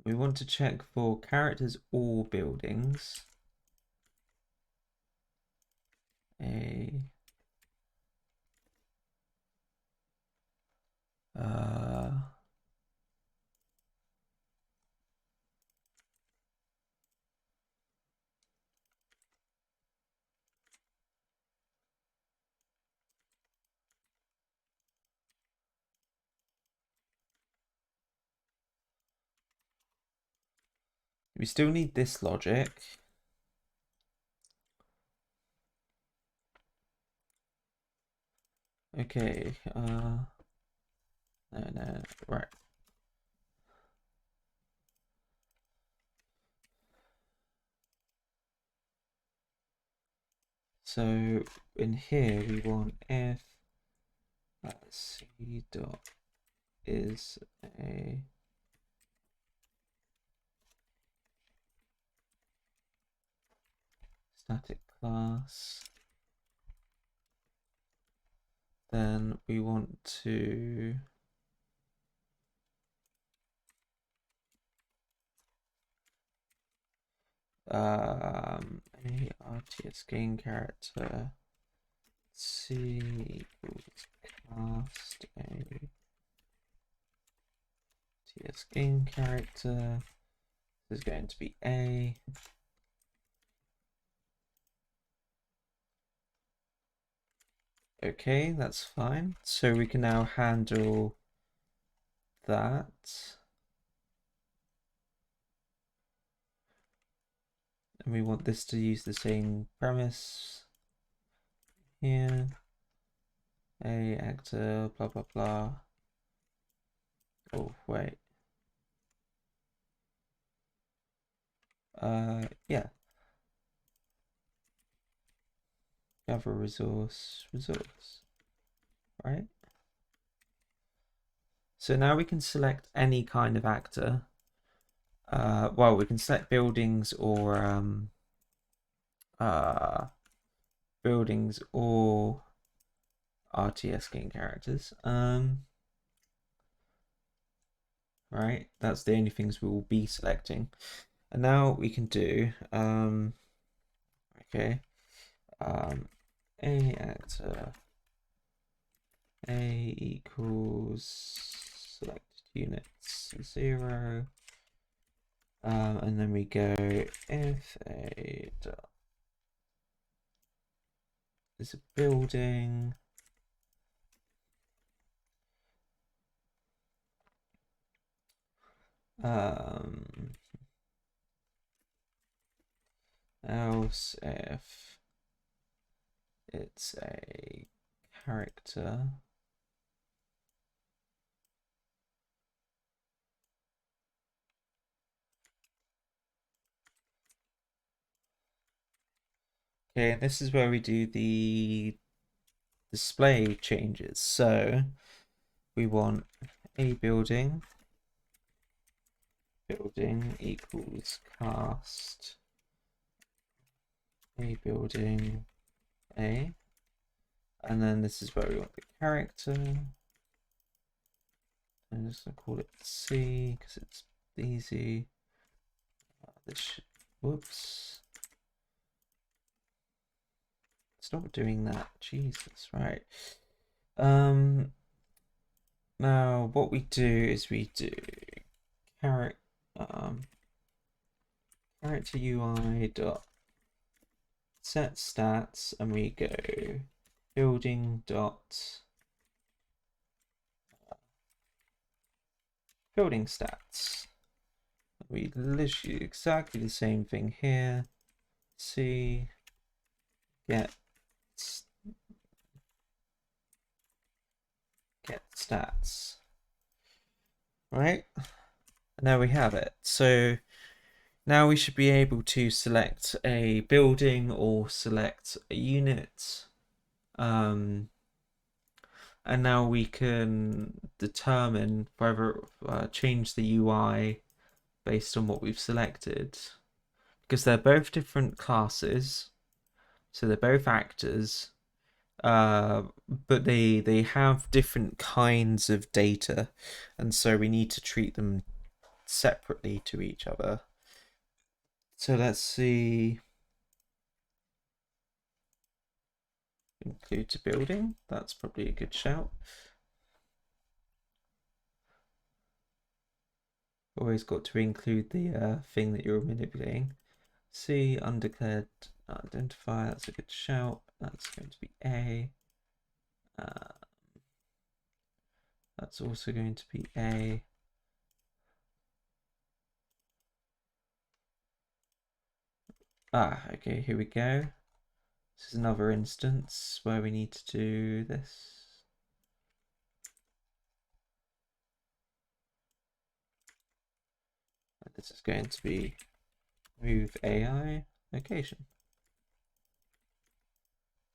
Speaker 1: We want to check for characters or buildings. We still need this logic. Okay, no, right. So in here we want if c dot is a static class, then we want to a RTS game character c equals cast a TS game character. This is going to be a. Okay, that's fine. So we can now handle that. And we want this to use the same premise here. A actor, blah, blah, blah. Oh, wait. Yeah. Gather resource, right? So now we can select any kind of actor. Well, we can select buildings or RTS game characters. Right, that's the only things we will be selecting. And now we can do okay, a actor a equals selected units 0, and then we go if a dot is a building, else if it's a character, okay, and this is where we do the display changes. So we want a building equals cast a building a, and then this is where we want the character. I'm just gonna call it C because it's easy. Whoops, it's not doing that. Jesus, right. Now what we do is we do character UI dot set stats, and we go building dot building stats. We literally do exactly the same thing here. See, get stats. Right, and there we have it. So now we should be able to select a building or select a unit. And now we can determine whether change the UI based on what we've selected, because they're both different classes, so they're both actors, but they have different kinds of data, and so we need to treat them separately to each other. So let's see. Include a building. That's probably a good shout. Always got to include the thing that you're manipulating. C, undeclared identifier. That's a good shout. That's going to be A. That's also going to be A. Okay, here we go. This is another instance where we need to do this. This is going to be move AI location.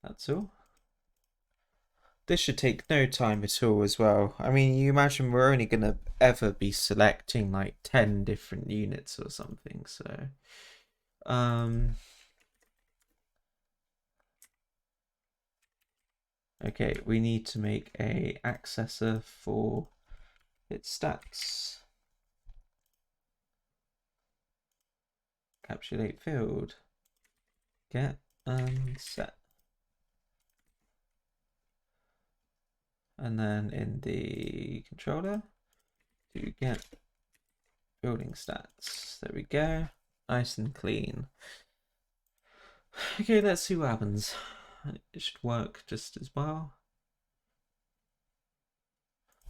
Speaker 1: That's all. This should take no time at all as well. I mean, you imagine we're only going to ever be selecting like 10 different units or something, so okay, we need to make a accessor for its stats. Capsulate field. Get and set. And then in the controller, to get building stats. There we go. Nice and clean. Okay, let's see what happens. It should work just as well.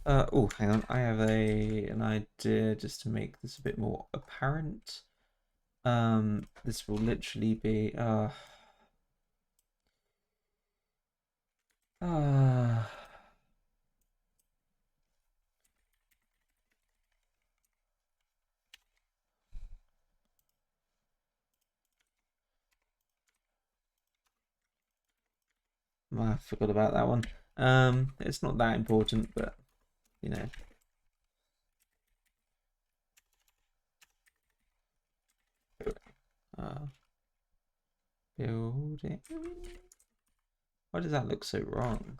Speaker 1: Oh, hang on. I have an idea just to make this a bit more apparent. This will literally be I forgot about that one. It's not that important, but you know. Building. Why does that look so wrong?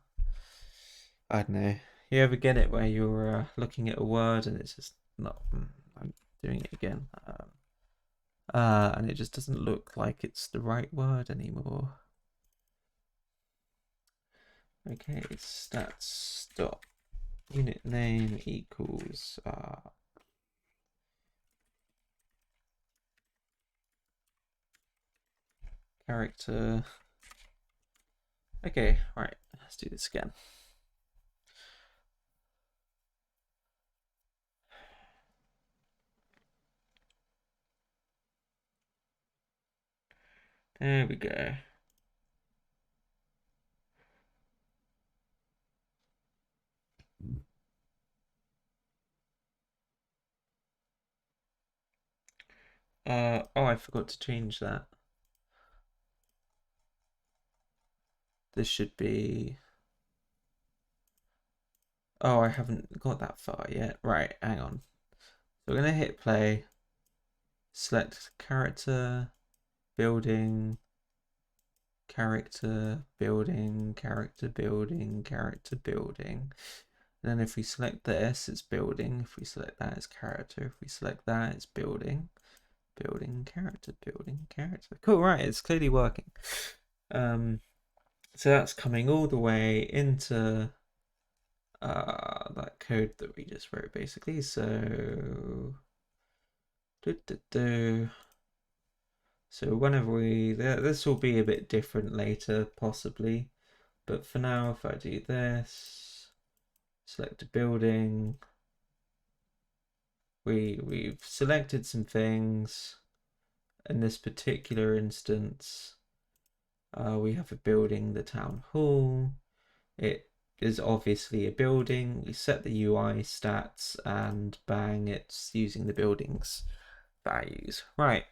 Speaker 1: I don't know. You ever get it where you're looking at a word and it's just not. I'm doing it again. And it just doesn't look like it's the right word anymore. Okay, stats dot unit name equals character. Okay, right, let's do this again. There we go. Oh, I forgot to change that. This should be. Oh, I haven't got that far yet. Right, hang on. So we're gonna hit play. Select character, building, character, building, character, building, character, building. And then if we select this, it's building. If we select that, it's character. If we select that, it's building. Building, character, building, character. Cool, right, it's clearly working. So that's coming all the way into that code that we just wrote, basically. So So whenever this will be a bit different later, possibly. But for now, if I do this, select a building, we've selected some things. In this particular instance, we have a building, the town hall. It is obviously a building. We set the UI stats and bang, it's using the building's values. Right,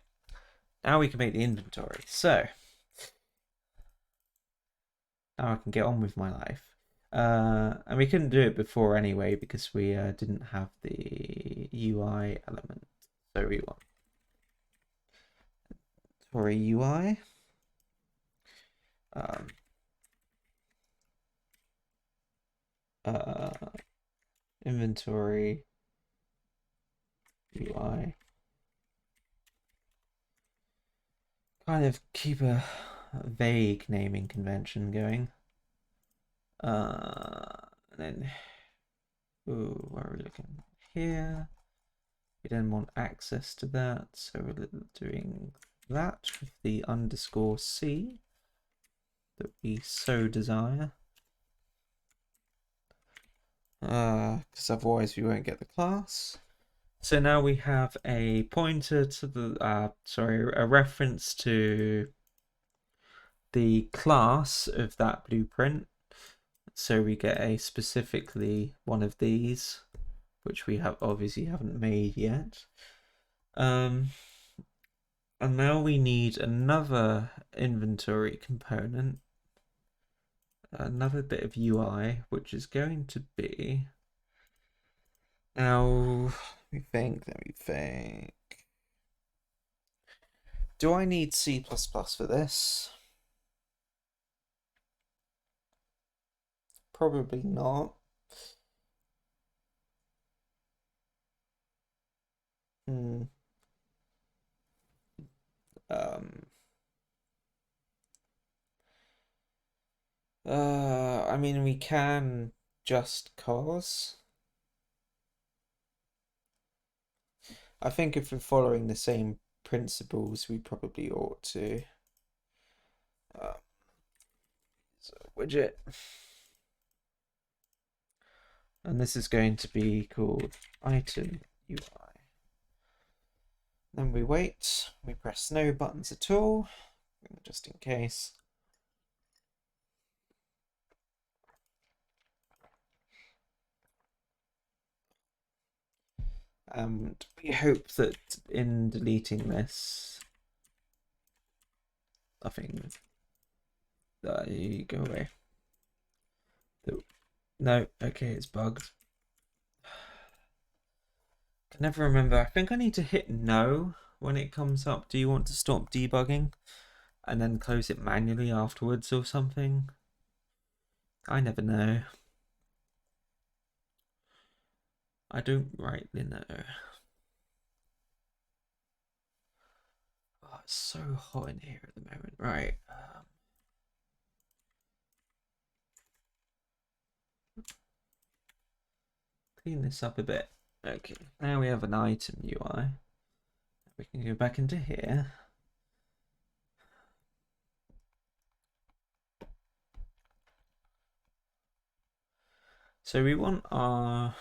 Speaker 1: now we can make the inventory. So now I can get on with my life. And we couldn't do it before anyway because we didn't have the UI element. So we want for a UI. Inventory UI. Kind of keep a vague naming convention going. And then, ooh, where are we looking? Here. We then want access to that, so we're doing that with the _C that we so desire. Because otherwise we won't get the class. So now we have a pointer to the, a reference to the class of that blueprint. So we get a specifically one of these, which we have obviously haven't made yet. And now we need another inventory component, another bit of UI, which is going to be, now let me think. Do I need C++ for this? Probably not. I mean, we can just cause. I think if we're following the same principles, we probably ought to. So widget. And this is going to be called item UI. Then we wait, we press no buttons at all, just in case. And we hope that in deleting this, nothing. You go away. No, okay, it's bugged. Can never remember. I think I need to hit no when it comes up. Do you want to stop debugging? And then close it manually afterwards or something? I never know. I don't rightly know. Oh, it's so hot in here at the moment. Right. Clean this up a bit. Okay, now we have an item UI. We can go back into here. So we want our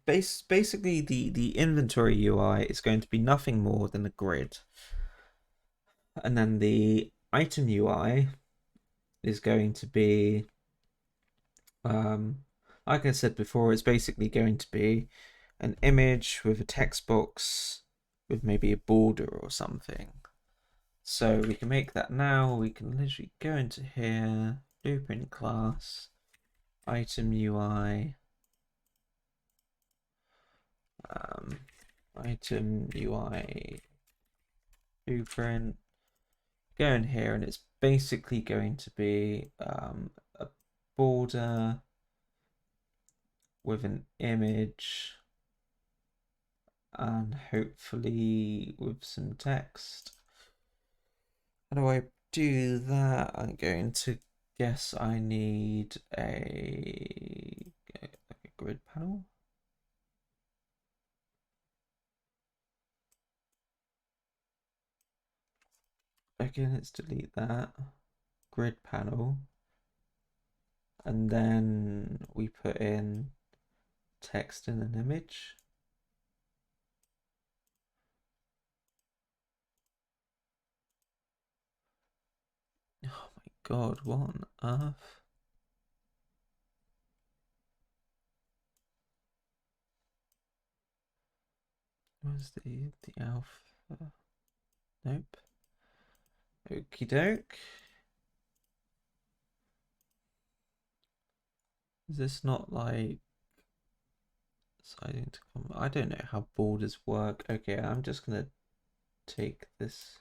Speaker 1: basically the inventory UI is going to be nothing more than a grid. And then the item UI is going to be like I said before, it's basically going to be an image with a text box with maybe a border or something. So we can make that now. We can literally go into here, blueprint class, item UI, item UI blueprint. Go in here, and it's basically going to be a border with an image and hopefully with some text. How do I do that? I'm going to guess I need a grid panel. Okay, let's delete that. Grid panel. And then we put in text and an image. Oh my god, what on earth? Where's the alpha? Nope. Okie doke. Is this not like deciding to come? I don't know how borders work. Okay, I'm just gonna take this.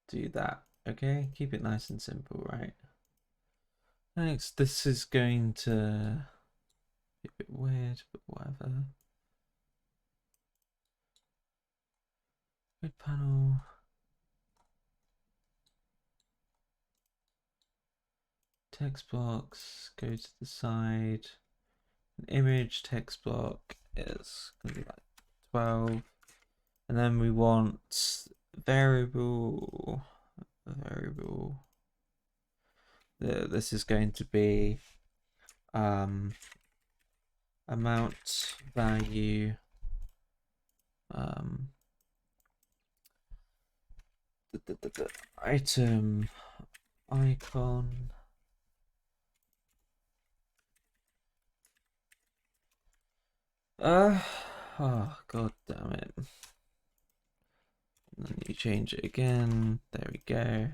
Speaker 1: Do that. Okay, keep it nice and simple, right? Thanks. This is going to be a bit weird, but whatever. Grid panel. Text box, go to the side. An image text block is going to be like 12. And then we want variable. This is going to be amount value the item icon oh god damn it. And then you change it again. There we go.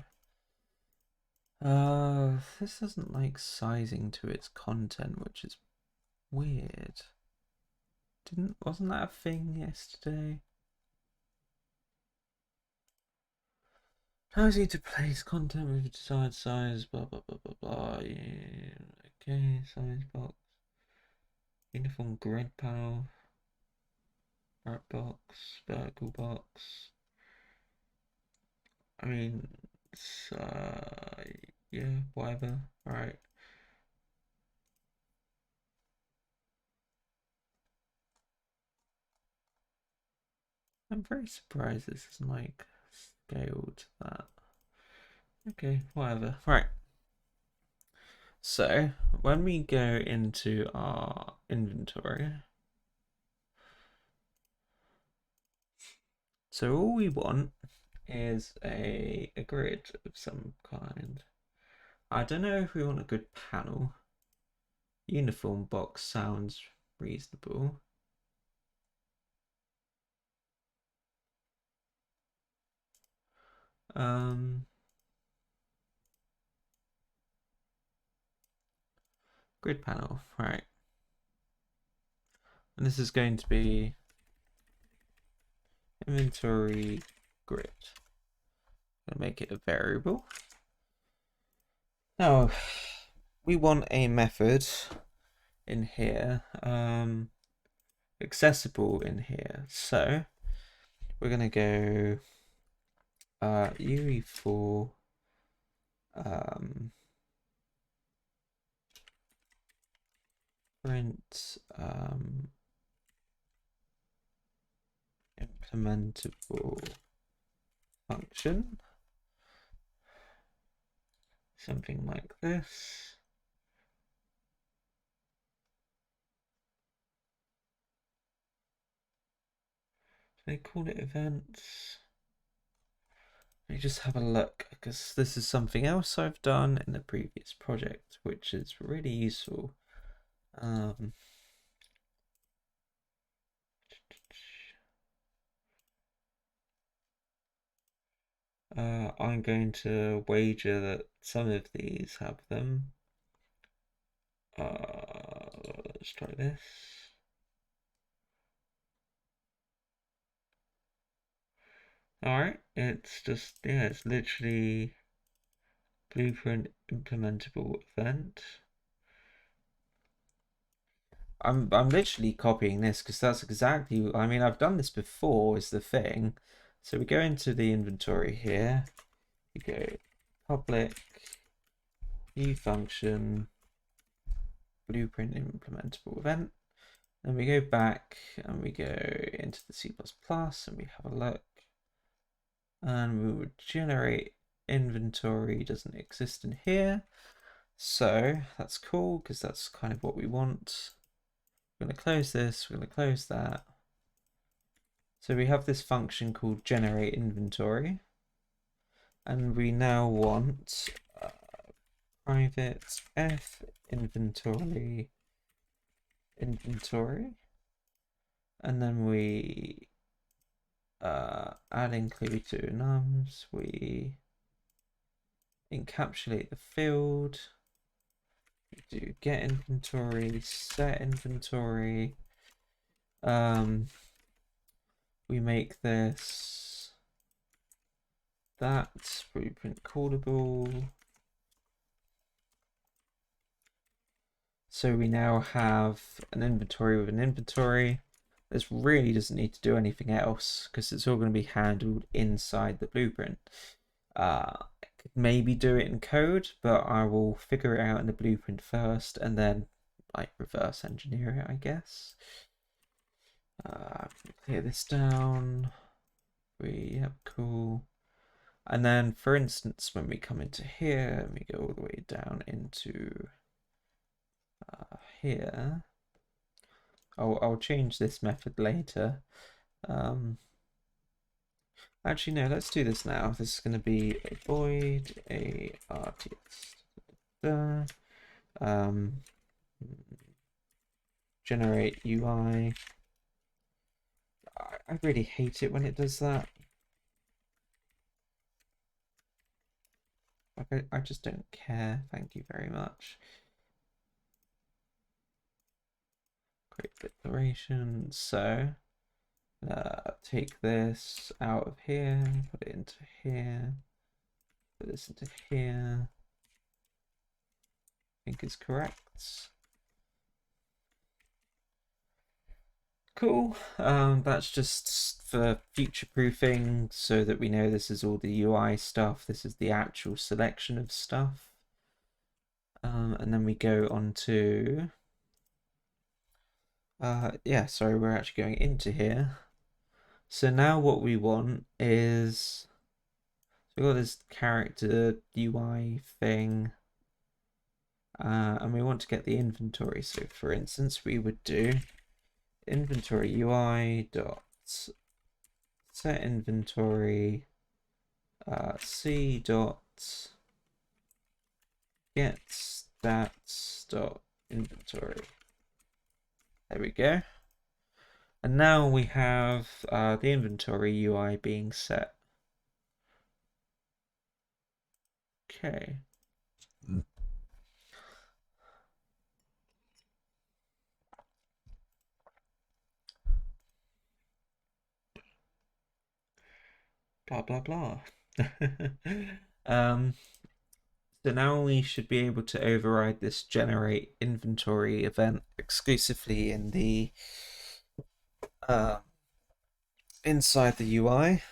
Speaker 1: This doesn't like sizing to its content, which is weird. Wasn't that a thing yesterday? Allows you to place content with a desired size, blah blah blah blah blah. Yeah. Okay, size box. Uniform grid panel. Art box, vertical box. I mean, it's, yeah, whatever. Alright. I'm very surprised this isn't like scaled to that. Okay, whatever. Right. So when we go into our inventory, so all we want is a grid of some kind. I don't know if we want a grid panel. Uniform box sounds reasonable. Grid panel, right. And this is going to be inventory grid. I'm gonna make it a variable. Now we want a method in here, accessible in here. So we're gonna go UE4 print implementable function, something like this. They call it events. Let me just have a look, because this is something else I've done in the previous project, which is really useful. I'm going to wager that some of these have them. Let's try this. Alright, it's just, yeah, it's literally blueprint implementable event. I'm literally copying this because that's exactly, I mean, I've done this before is the thing. So we go into the inventory here. We go public new function blueprint implementable event. Then we go back and we go into the C++ and we have a look. And we would generate inventory, doesn't exist in here. So that's cool because that's kind of what we want. We're going to close this, we're going to close that. So we have this function called generate inventory. And we now want private f inventory. And then we add include to nums. We encapsulate the field. We do get inventory, set inventory. We make this that blueprint callable. So we now have an inventory with an inventory. This really doesn't need to do anything else because it's all going to be handled inside the blueprint. I could maybe do it in code, but I will figure it out in the blueprint first and then like reverse engineer it, I guess. Clear this down. Yep, cool. And then, for instance, when we come into here and we go all the way down into here, I'll change this method later. Actually, no, let's do this now. This is going to be a void a RTS. Generate UI. I really hate it when it does that. Like, I just don't care. Thank you very much. Create declaration. So take this out of here, put it into here, put this into here. I think is correct. Cool. That's just for future proofing so that we know this is all the UI stuff. This is the actual selection of stuff. And then we go on to yeah, sorry, we're actually going into here. So now what we want is, so we've got this character UI thing, and we want to get the inventory. So for instance, we would do inventory UI dot set inventory c dot get stats dot inventory. There we go. And now we have the inventory UI being set. Okay. Blah, blah, blah. So now we should be able to override this generate inventory event exclusively in the inside the UI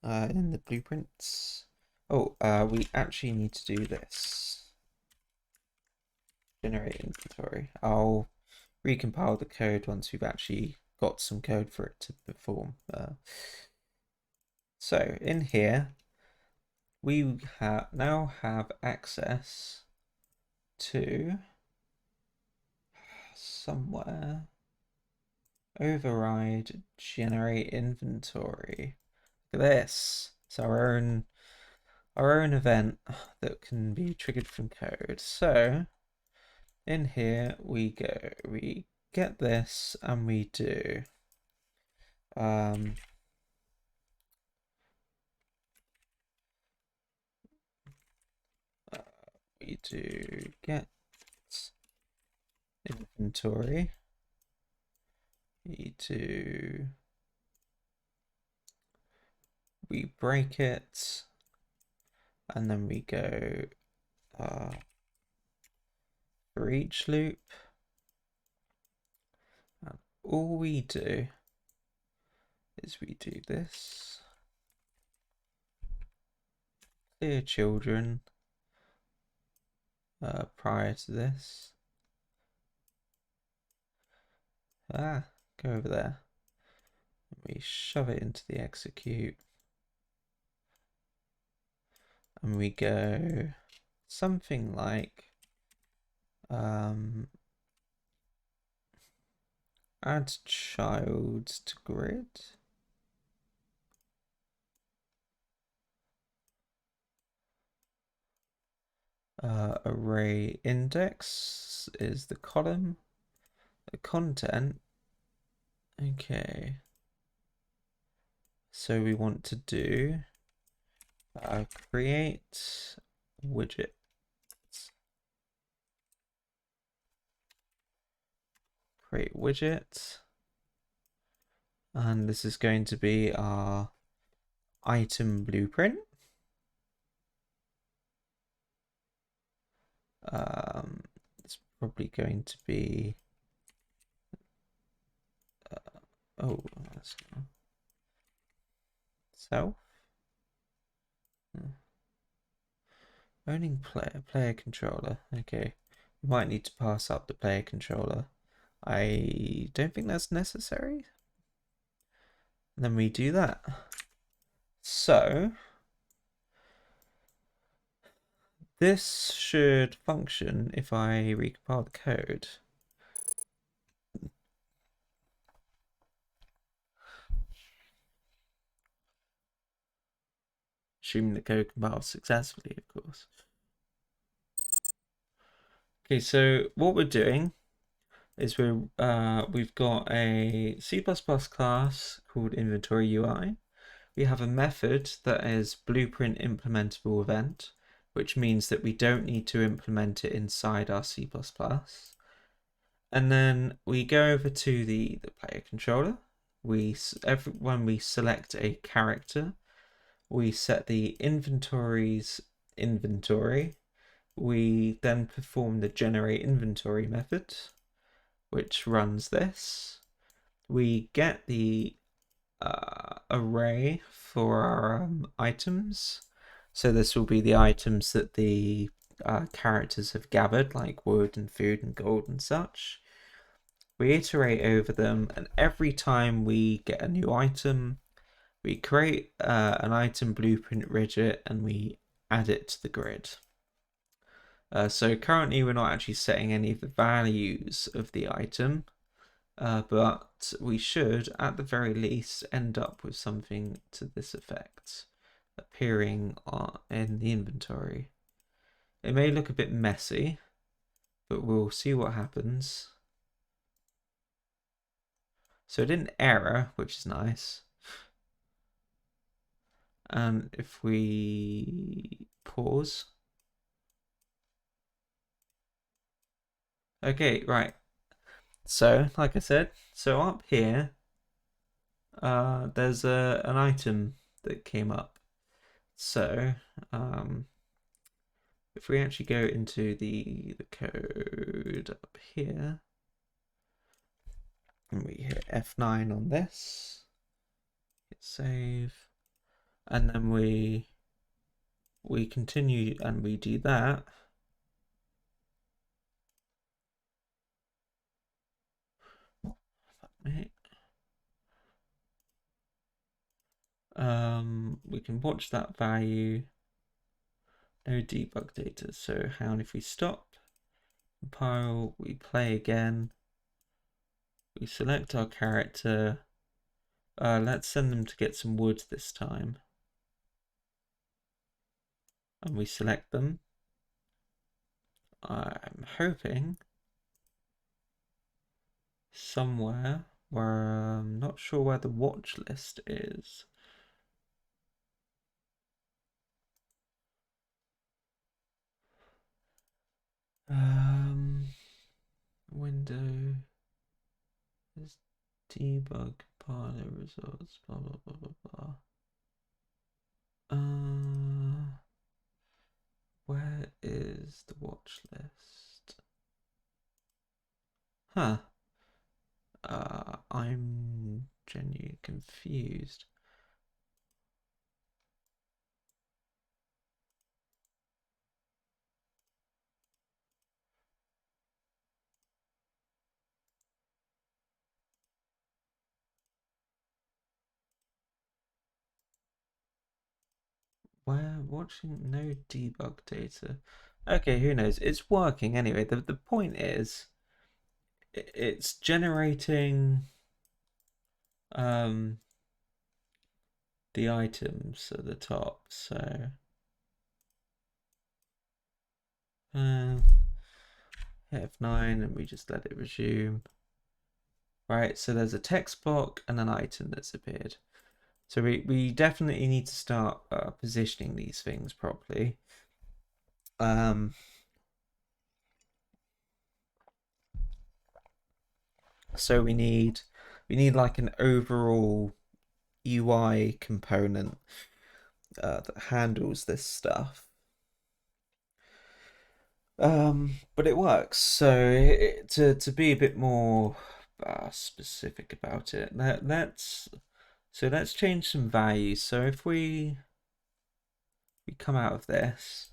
Speaker 1: in the blueprints. Oh, we actually need to do this. Generate inventory. I'll recompile the code once we've actually got some code for it to perform. So in here, we now have access to somewhere override generate inventory. Look at this. It's our own event that can be triggered from code. So in here we get this and we do we do get inventory. We break it and then we go for each loop, and all we do is we do this clear children prior to this, Go over there. We shove it into the execute. And we go something like add child to grid. Array index is the column. The content. Okay. So we want to do create widget. Create widget. And this is going to be our item blueprint. It's probably going to be that's self. Owning player controller. Okay, we might need to pass up the player controller. I don't think that's necessary. And then we do that. So this should function if I recompile the code. Assuming the code compiles successfully, of course. Okay, so what we're doing is we've got a C++ class called inventory UI. We have a method that is blueprint implementable event, which means that we don't need to implement it inside our C++. And then we go over to the player controller. When we select a character, we set the inventory's inventory. We then perform the generate inventory method, which runs this. We get the array for our items. So this will be the items that the characters have gathered, like wood and food and gold and such. We iterate over them, and every time we get a new item, we create an item blueprint widget and we add it to the grid. So currently we're not actually setting any of the values of the item, but we should, at the very least, end up with something to this effect appearing in the inventory. It may look a bit messy, but we'll see what happens. So it didn't error, which is nice. And if we pause. Okay, right. So, like I said, so up here, there's an item that came up. So, if we actually go into the code up here, and we hit F9 on this, hit save, and then we continue and we do that. We can watch that value. No debug data. So how if we stop, compile, we play again, we select our character. Let's send them to get some wood this time. And we select them. I'm hoping somewhere where I'm not sure where the watch list is. Window is debug compiler results, blah blah blah blah blah. Where is the watch list? Huh. I'm genuinely confused. We're watching no debug data. Okay, who knows? It's working anyway. The point is, it's generating the items at the top. So F9, and we just let it resume. Right, so there's a text block and an item that's appeared. So we definitely need to start positioning these things properly. So we need like an overall UI component that handles this stuff. But it works. So to be a bit more specific about it, let's change some values. So if we come out of this.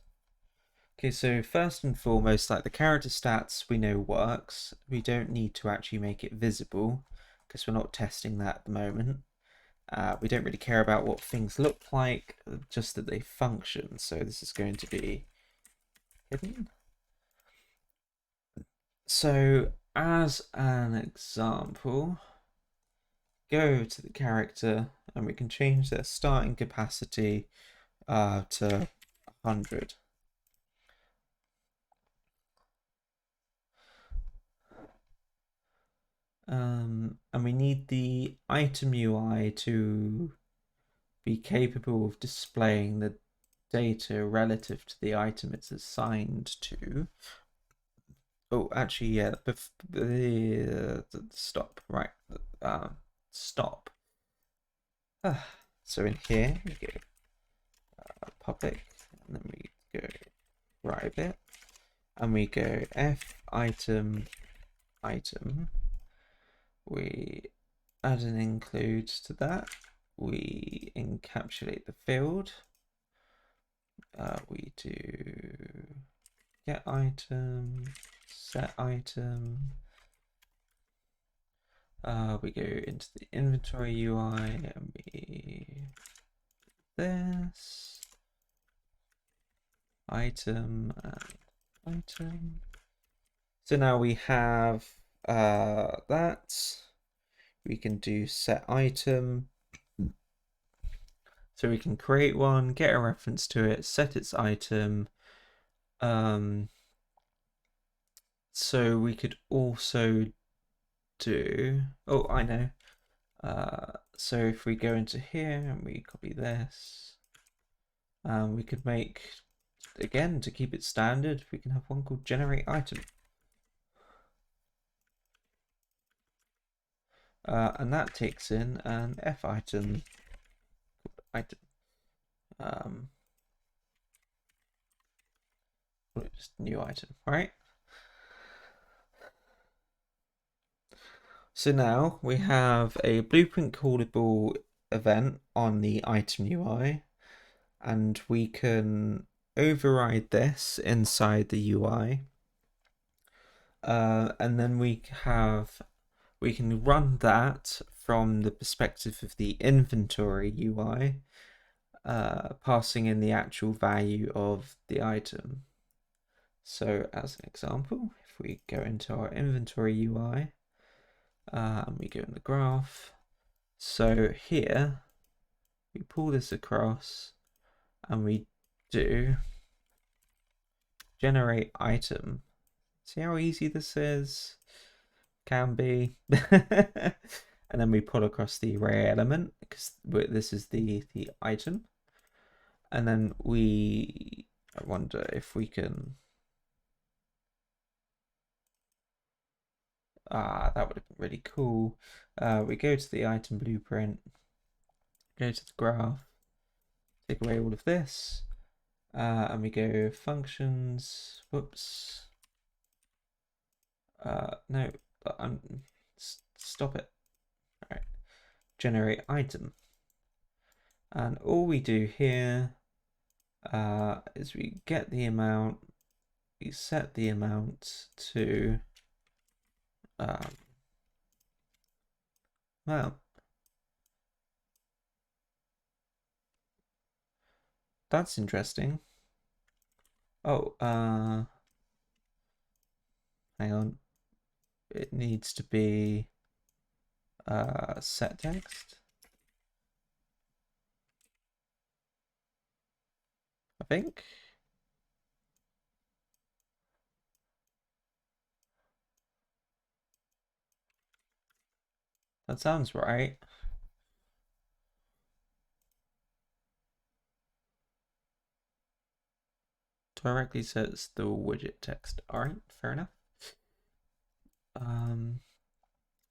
Speaker 1: Okay, so first and foremost, like the character stats we know works. We don't need to actually make it visible because we're not testing that at the moment. We don't really care about what things look like, just that they function. So this is going to be hidden. So as an example, go to the character and we can change their starting capacity to 100. And we need the item UI to be capable of displaying the data relative to the item it's assigned to. Oh, actually, yeah. Stop. Right. Stop. So in here we go public, and then we go private, and we go f item. We add an include to that. We encapsulate the field. We do get item, set item. We go into the inventory UI and we this item and item. So now we have that. We can do set item. So we can create one, get a reference to it, set its item. So we could also do, oh, I know. So if we go into here and we copy this, we could make, again, to keep it standard, we can have one called generate item. And that takes in an F item. Just new item, right? So now we have a blueprint callable event on the item UI, and we can override this inside the UI. And then we can run that from the perspective of the inventory UI, passing in the actual value of the item. So as an example, if we go into our inventory UI, and we go in the graph, so here we pull this across and we do generate item. See how easy this is? Can be. And then we pull across the array element because this is the item. And then I wonder if we can, that would have been really cool. We go to the item blueprint, go to the graph, take away all of this, and we go functions. Whoops. No, stop it. All right, generate item, and all we do here is we get the amount, we set the amount to well, That's interesting. Oh, hang on. It needs to be set text, I think. That sounds right. Directly sets the widget text. All right, fair enough.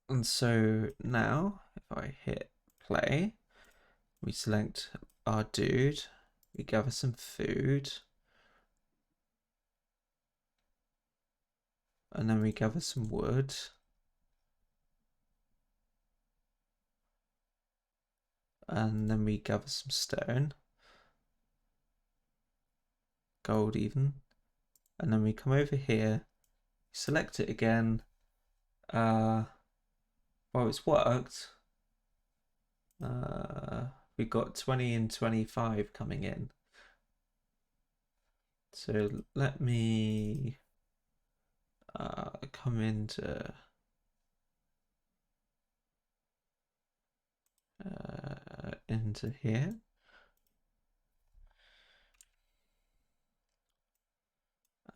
Speaker 1: And so now if I hit play, we select our dude, we gather some food, and then we gather some wood. And then we gather some stone, gold even, and then we come over here, select it again. Well, it's worked. We've got 20 and 25 coming in. So let me come into here.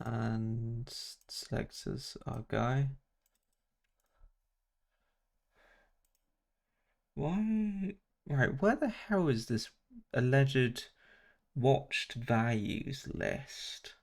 Speaker 1: And select as our guy. Why? Right, where the hell is this alleged watched values list?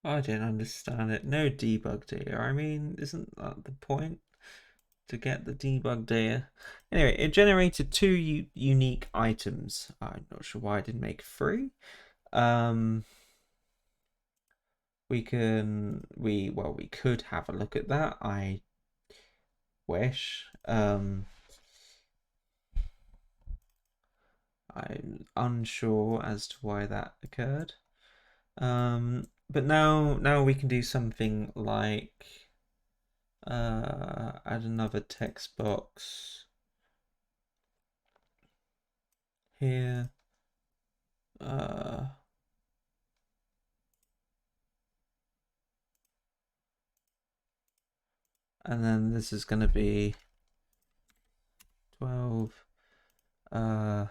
Speaker 1: I don't understand it. No debug data. I mean, isn't that the point? To get the debug data. Anyway, it generated two unique items. I'm not sure why I didn't make three. We could have a look at that. I wish. I'm unsure as to why that occurred. But now we can do something like add another text box here. And then this is going to be 12. And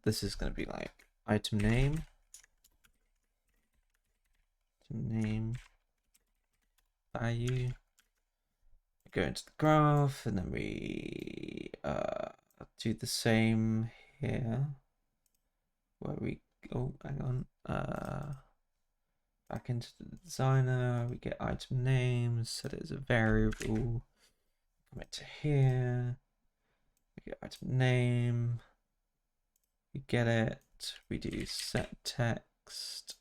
Speaker 1: this is going to be like item name, value. We go into the graph, and then we do the same here, where we hang on, back into the designer. We get item names, set it as a variable. Come to here. We get item name. We get it. We do set text.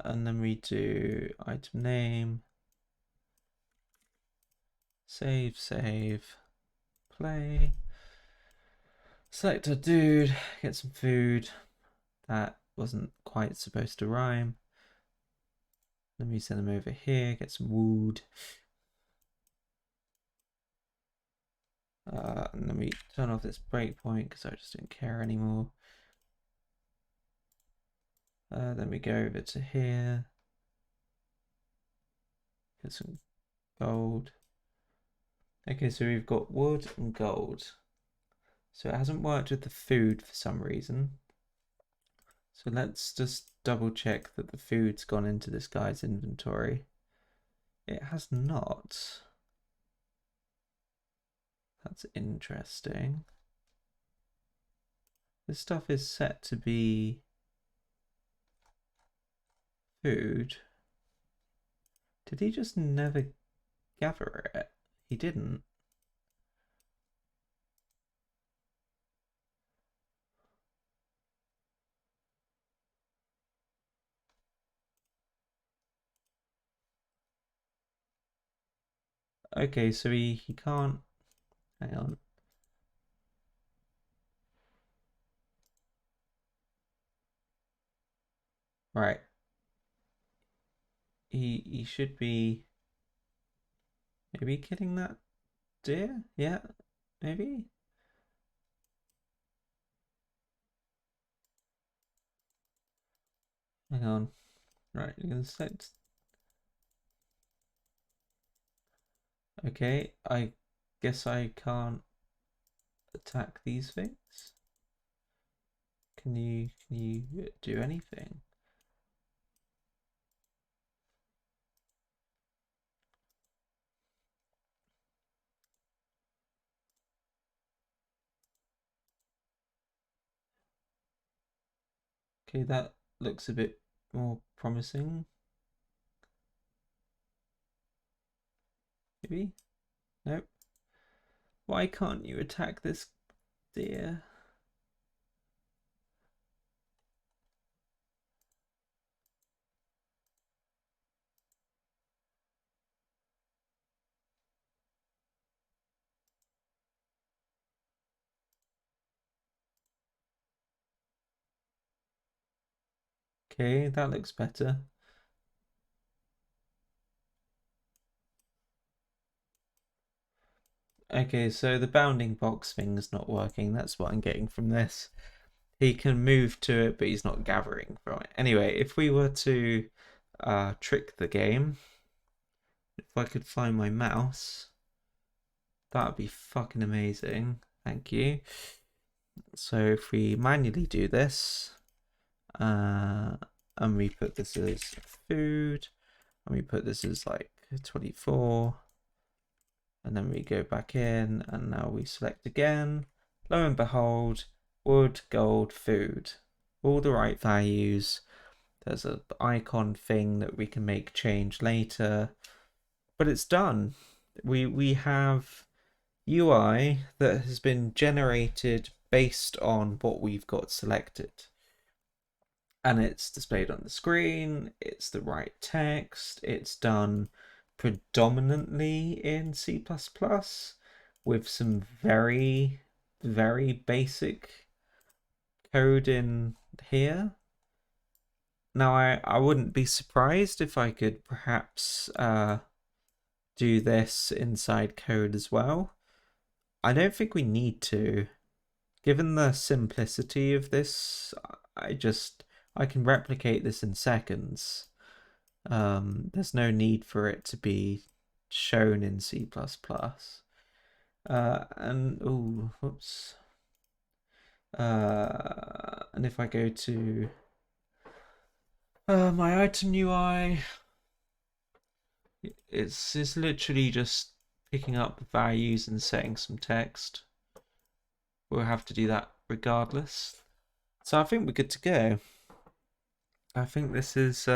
Speaker 1: And then we do item name, save, play, select a dude, get some food. That wasn't quite supposed to rhyme. Let me send them over here, get some wood. And then we turn off this breakpoint because I just don't care anymore. Then we go over to here, get some gold. Okay, so we've got wood and gold. So it hasn't worked with the food for some reason. So let's just double check that the food's gone into this guy's inventory. It has not. That's interesting. This stuff is set to be food. Did he just never gather it? He didn't. Okay, so he can't. Hang on. Right. He should be maybe killing that deer. Yeah, maybe. Hang on. Right, you're gonna select. Okay, I guess I can't attack these things. Can you do anything? Okay, that looks a bit more promising. Maybe? Nope. Why can't you attack this deer? Okay, that looks better. Okay, so the bounding box thing's not working. That's what I'm getting from this. He can move to it, but he's not gathering from it. Anyway, if we were to trick the game, if I could find my mouse, that would be fucking amazing. Thank you. So if we manually do this, and we put this as food, and we put this as like 24, and then we go back in, and now we select again. Lo and behold, wood, gold, food. All the right values. There's an icon thing that we can make change later, but it's done. We have UI that has been generated based on what we've got selected. And it's displayed on the screen, it's the right text, it's done predominantly in C++ with some very, very basic code in here. Now, I wouldn't be surprised if I could perhaps do this inside code as well. I don't think we need to. Given the simplicity of this, I can replicate this in seconds. There's no need for it to be shown in C++. And oh, whoops. And if I go to my item UI, it's literally just picking up values and setting some text. We'll have to do that regardless. So I think we're good to go. I think this is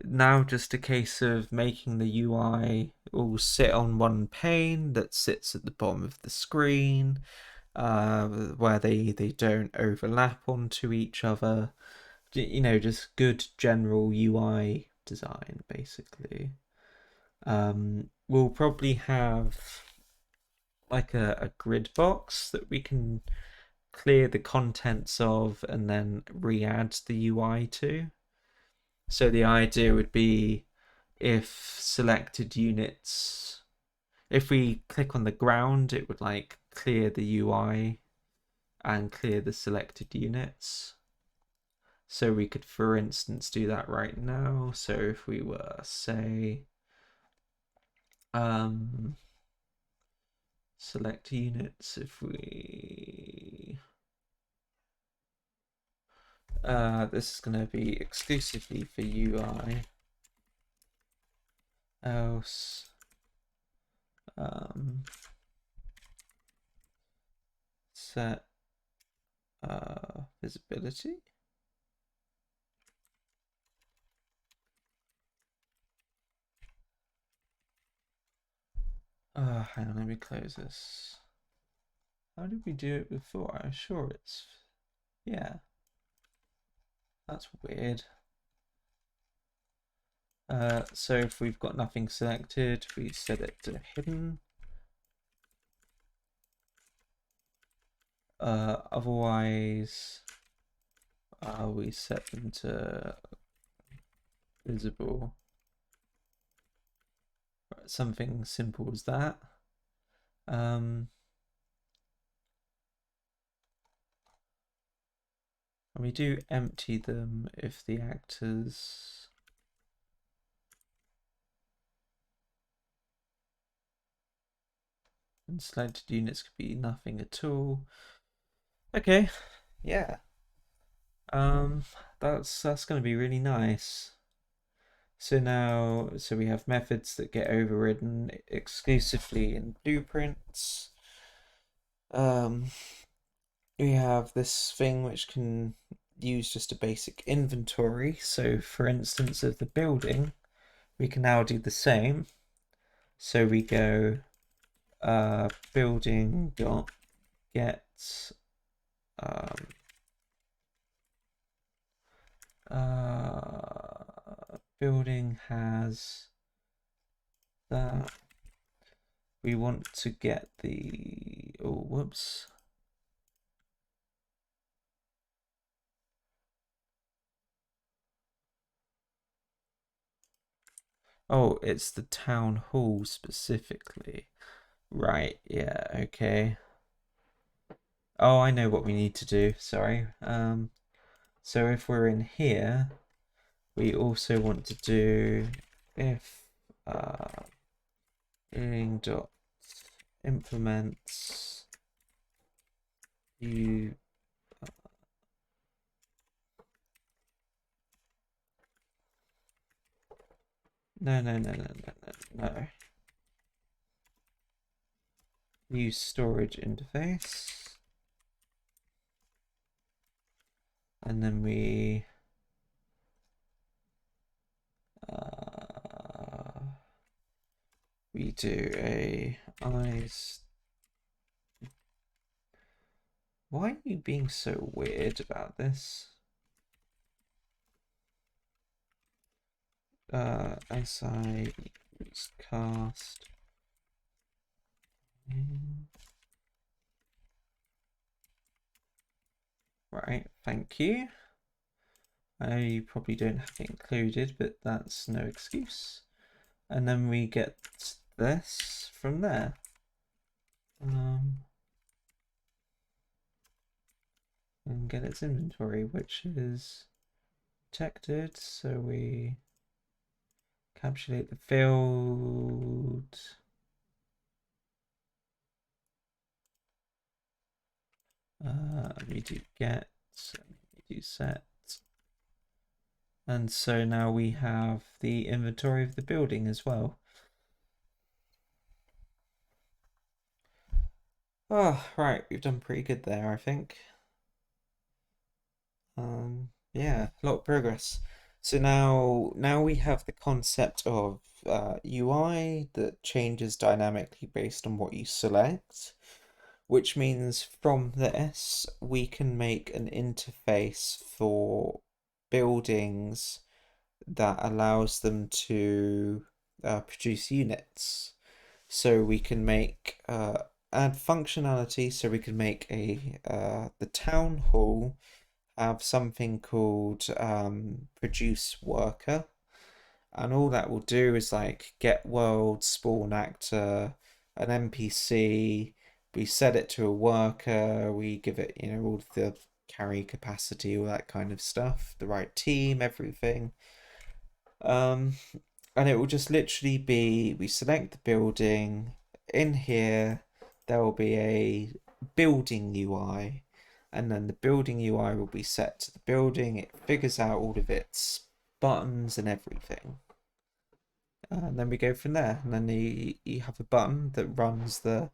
Speaker 1: now just a case of making the UI all sit on one pane that sits at the bottom of the screen, where they don't overlap onto each other. You know, just good general UI design, basically. We'll probably have like a grid box that we can clear the contents of and then re-add the UI to. So the idea would be if selected units, if we click on the ground, it would like clear the UI and clear the selected units. So we could, for instance, do that right now. So if we were, say, select units, if we this is going to be exclusively for UI. Else, set visibility. Hang on, let me close this. How did we do it before? I'm sure it's, yeah. That's weird. So if we've got nothing selected, we set it to hidden. Otherwise, we set them to visible. Something simple as that. And we do empty them if the actors and selected units could be nothing at all. Okay, yeah. That's going to be really nice. So now, we have methods that get overridden exclusively in blueprints. We have this thing which can use just a basic inventory. So for instance, of the building, we can now do the same. So we go building dot get building has that. We want to get the, oh, whoops. Oh, it's the town hall specifically. Right, yeah, okay. Oh, I know what we need to do, sorry. So if we're in here, we also want to do if dot implements you no. Use storage interface. And then we do a eyes. Why are you being so weird about this? SI cast. Right, thank you. I know you probably don't have it included, but that's no excuse. And then we get this from there. And get its inventory, which is protected, so we encapsulate the field. We do get, we do set. And so now we have the inventory of the building as well. Oh, right, we've done pretty good there, I think. Yeah, a lot of progress. So now we have the concept of UI that changes dynamically based on what you select, which means from this we can make an interface for buildings that allows them to produce units. So we can make add functionality. So we can make a the town hall have something called produce worker, and all that will do is like get world, spawn actor, an NPC. We set it to a worker. We give it, all the carry capacity, all that kind of stuff, the right team, everything. Um, and it will just literally be we select the building. In here, there will be a building UI, and then the building UI will be set to the building. It figures out all of its buttons and everything. And then we go from there. And then you have a button that runs the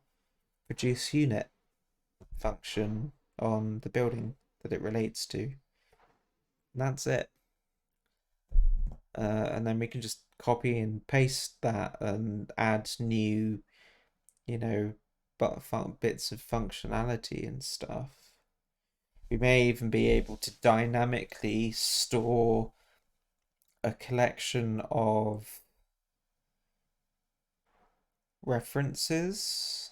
Speaker 1: produce unit function on the building that it relates to. And that's it. And then we can just copy and paste that and add new, bits of functionality and stuff. We may even be able to dynamically store a collection of references,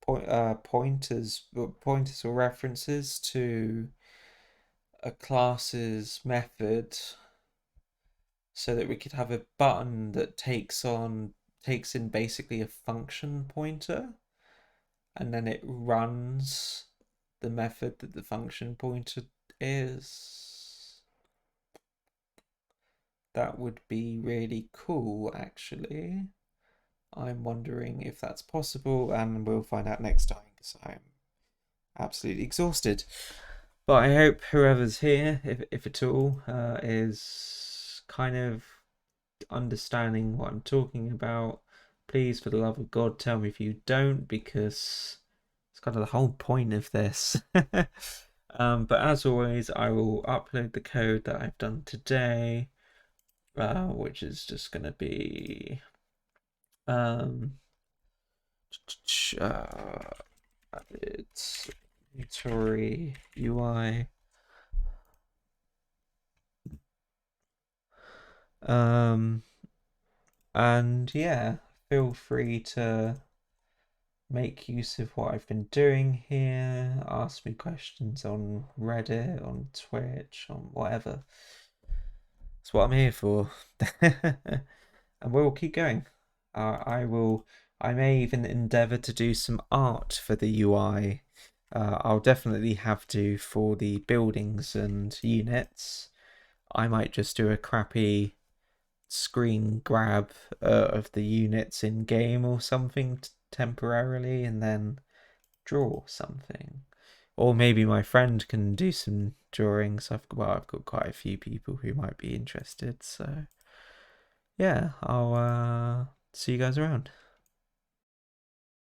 Speaker 1: pointers or references to a class's method, so that we could have a button that takes in basically a function pointer, and then it runs the method that the function pointer is. That would be really cool, actually. I'm wondering if that's possible, and we'll find out next time because I'm absolutely exhausted. But I hope whoever's here, if at all, is kind of understanding what I'm talking about. Please, for the love of God, tell me if you don't, because it's kind of the whole point of this. But as always, I will upload the code that I've done today, which is just going to be it's Tory UI. And yeah, feel free to make use of what I've been doing here. Ask me questions on Reddit, on Twitch, on whatever. That's what I'm here for. And we'll keep going. I may even endeavour to do some art for the UI. I'll definitely have to for the buildings and units. I might just do a crappy screen grab of the units in game or something temporarily, and then draw something. Or maybe my friend can do some drawings. I've got quite a few people who might be interested. So yeah, I'll see you guys around.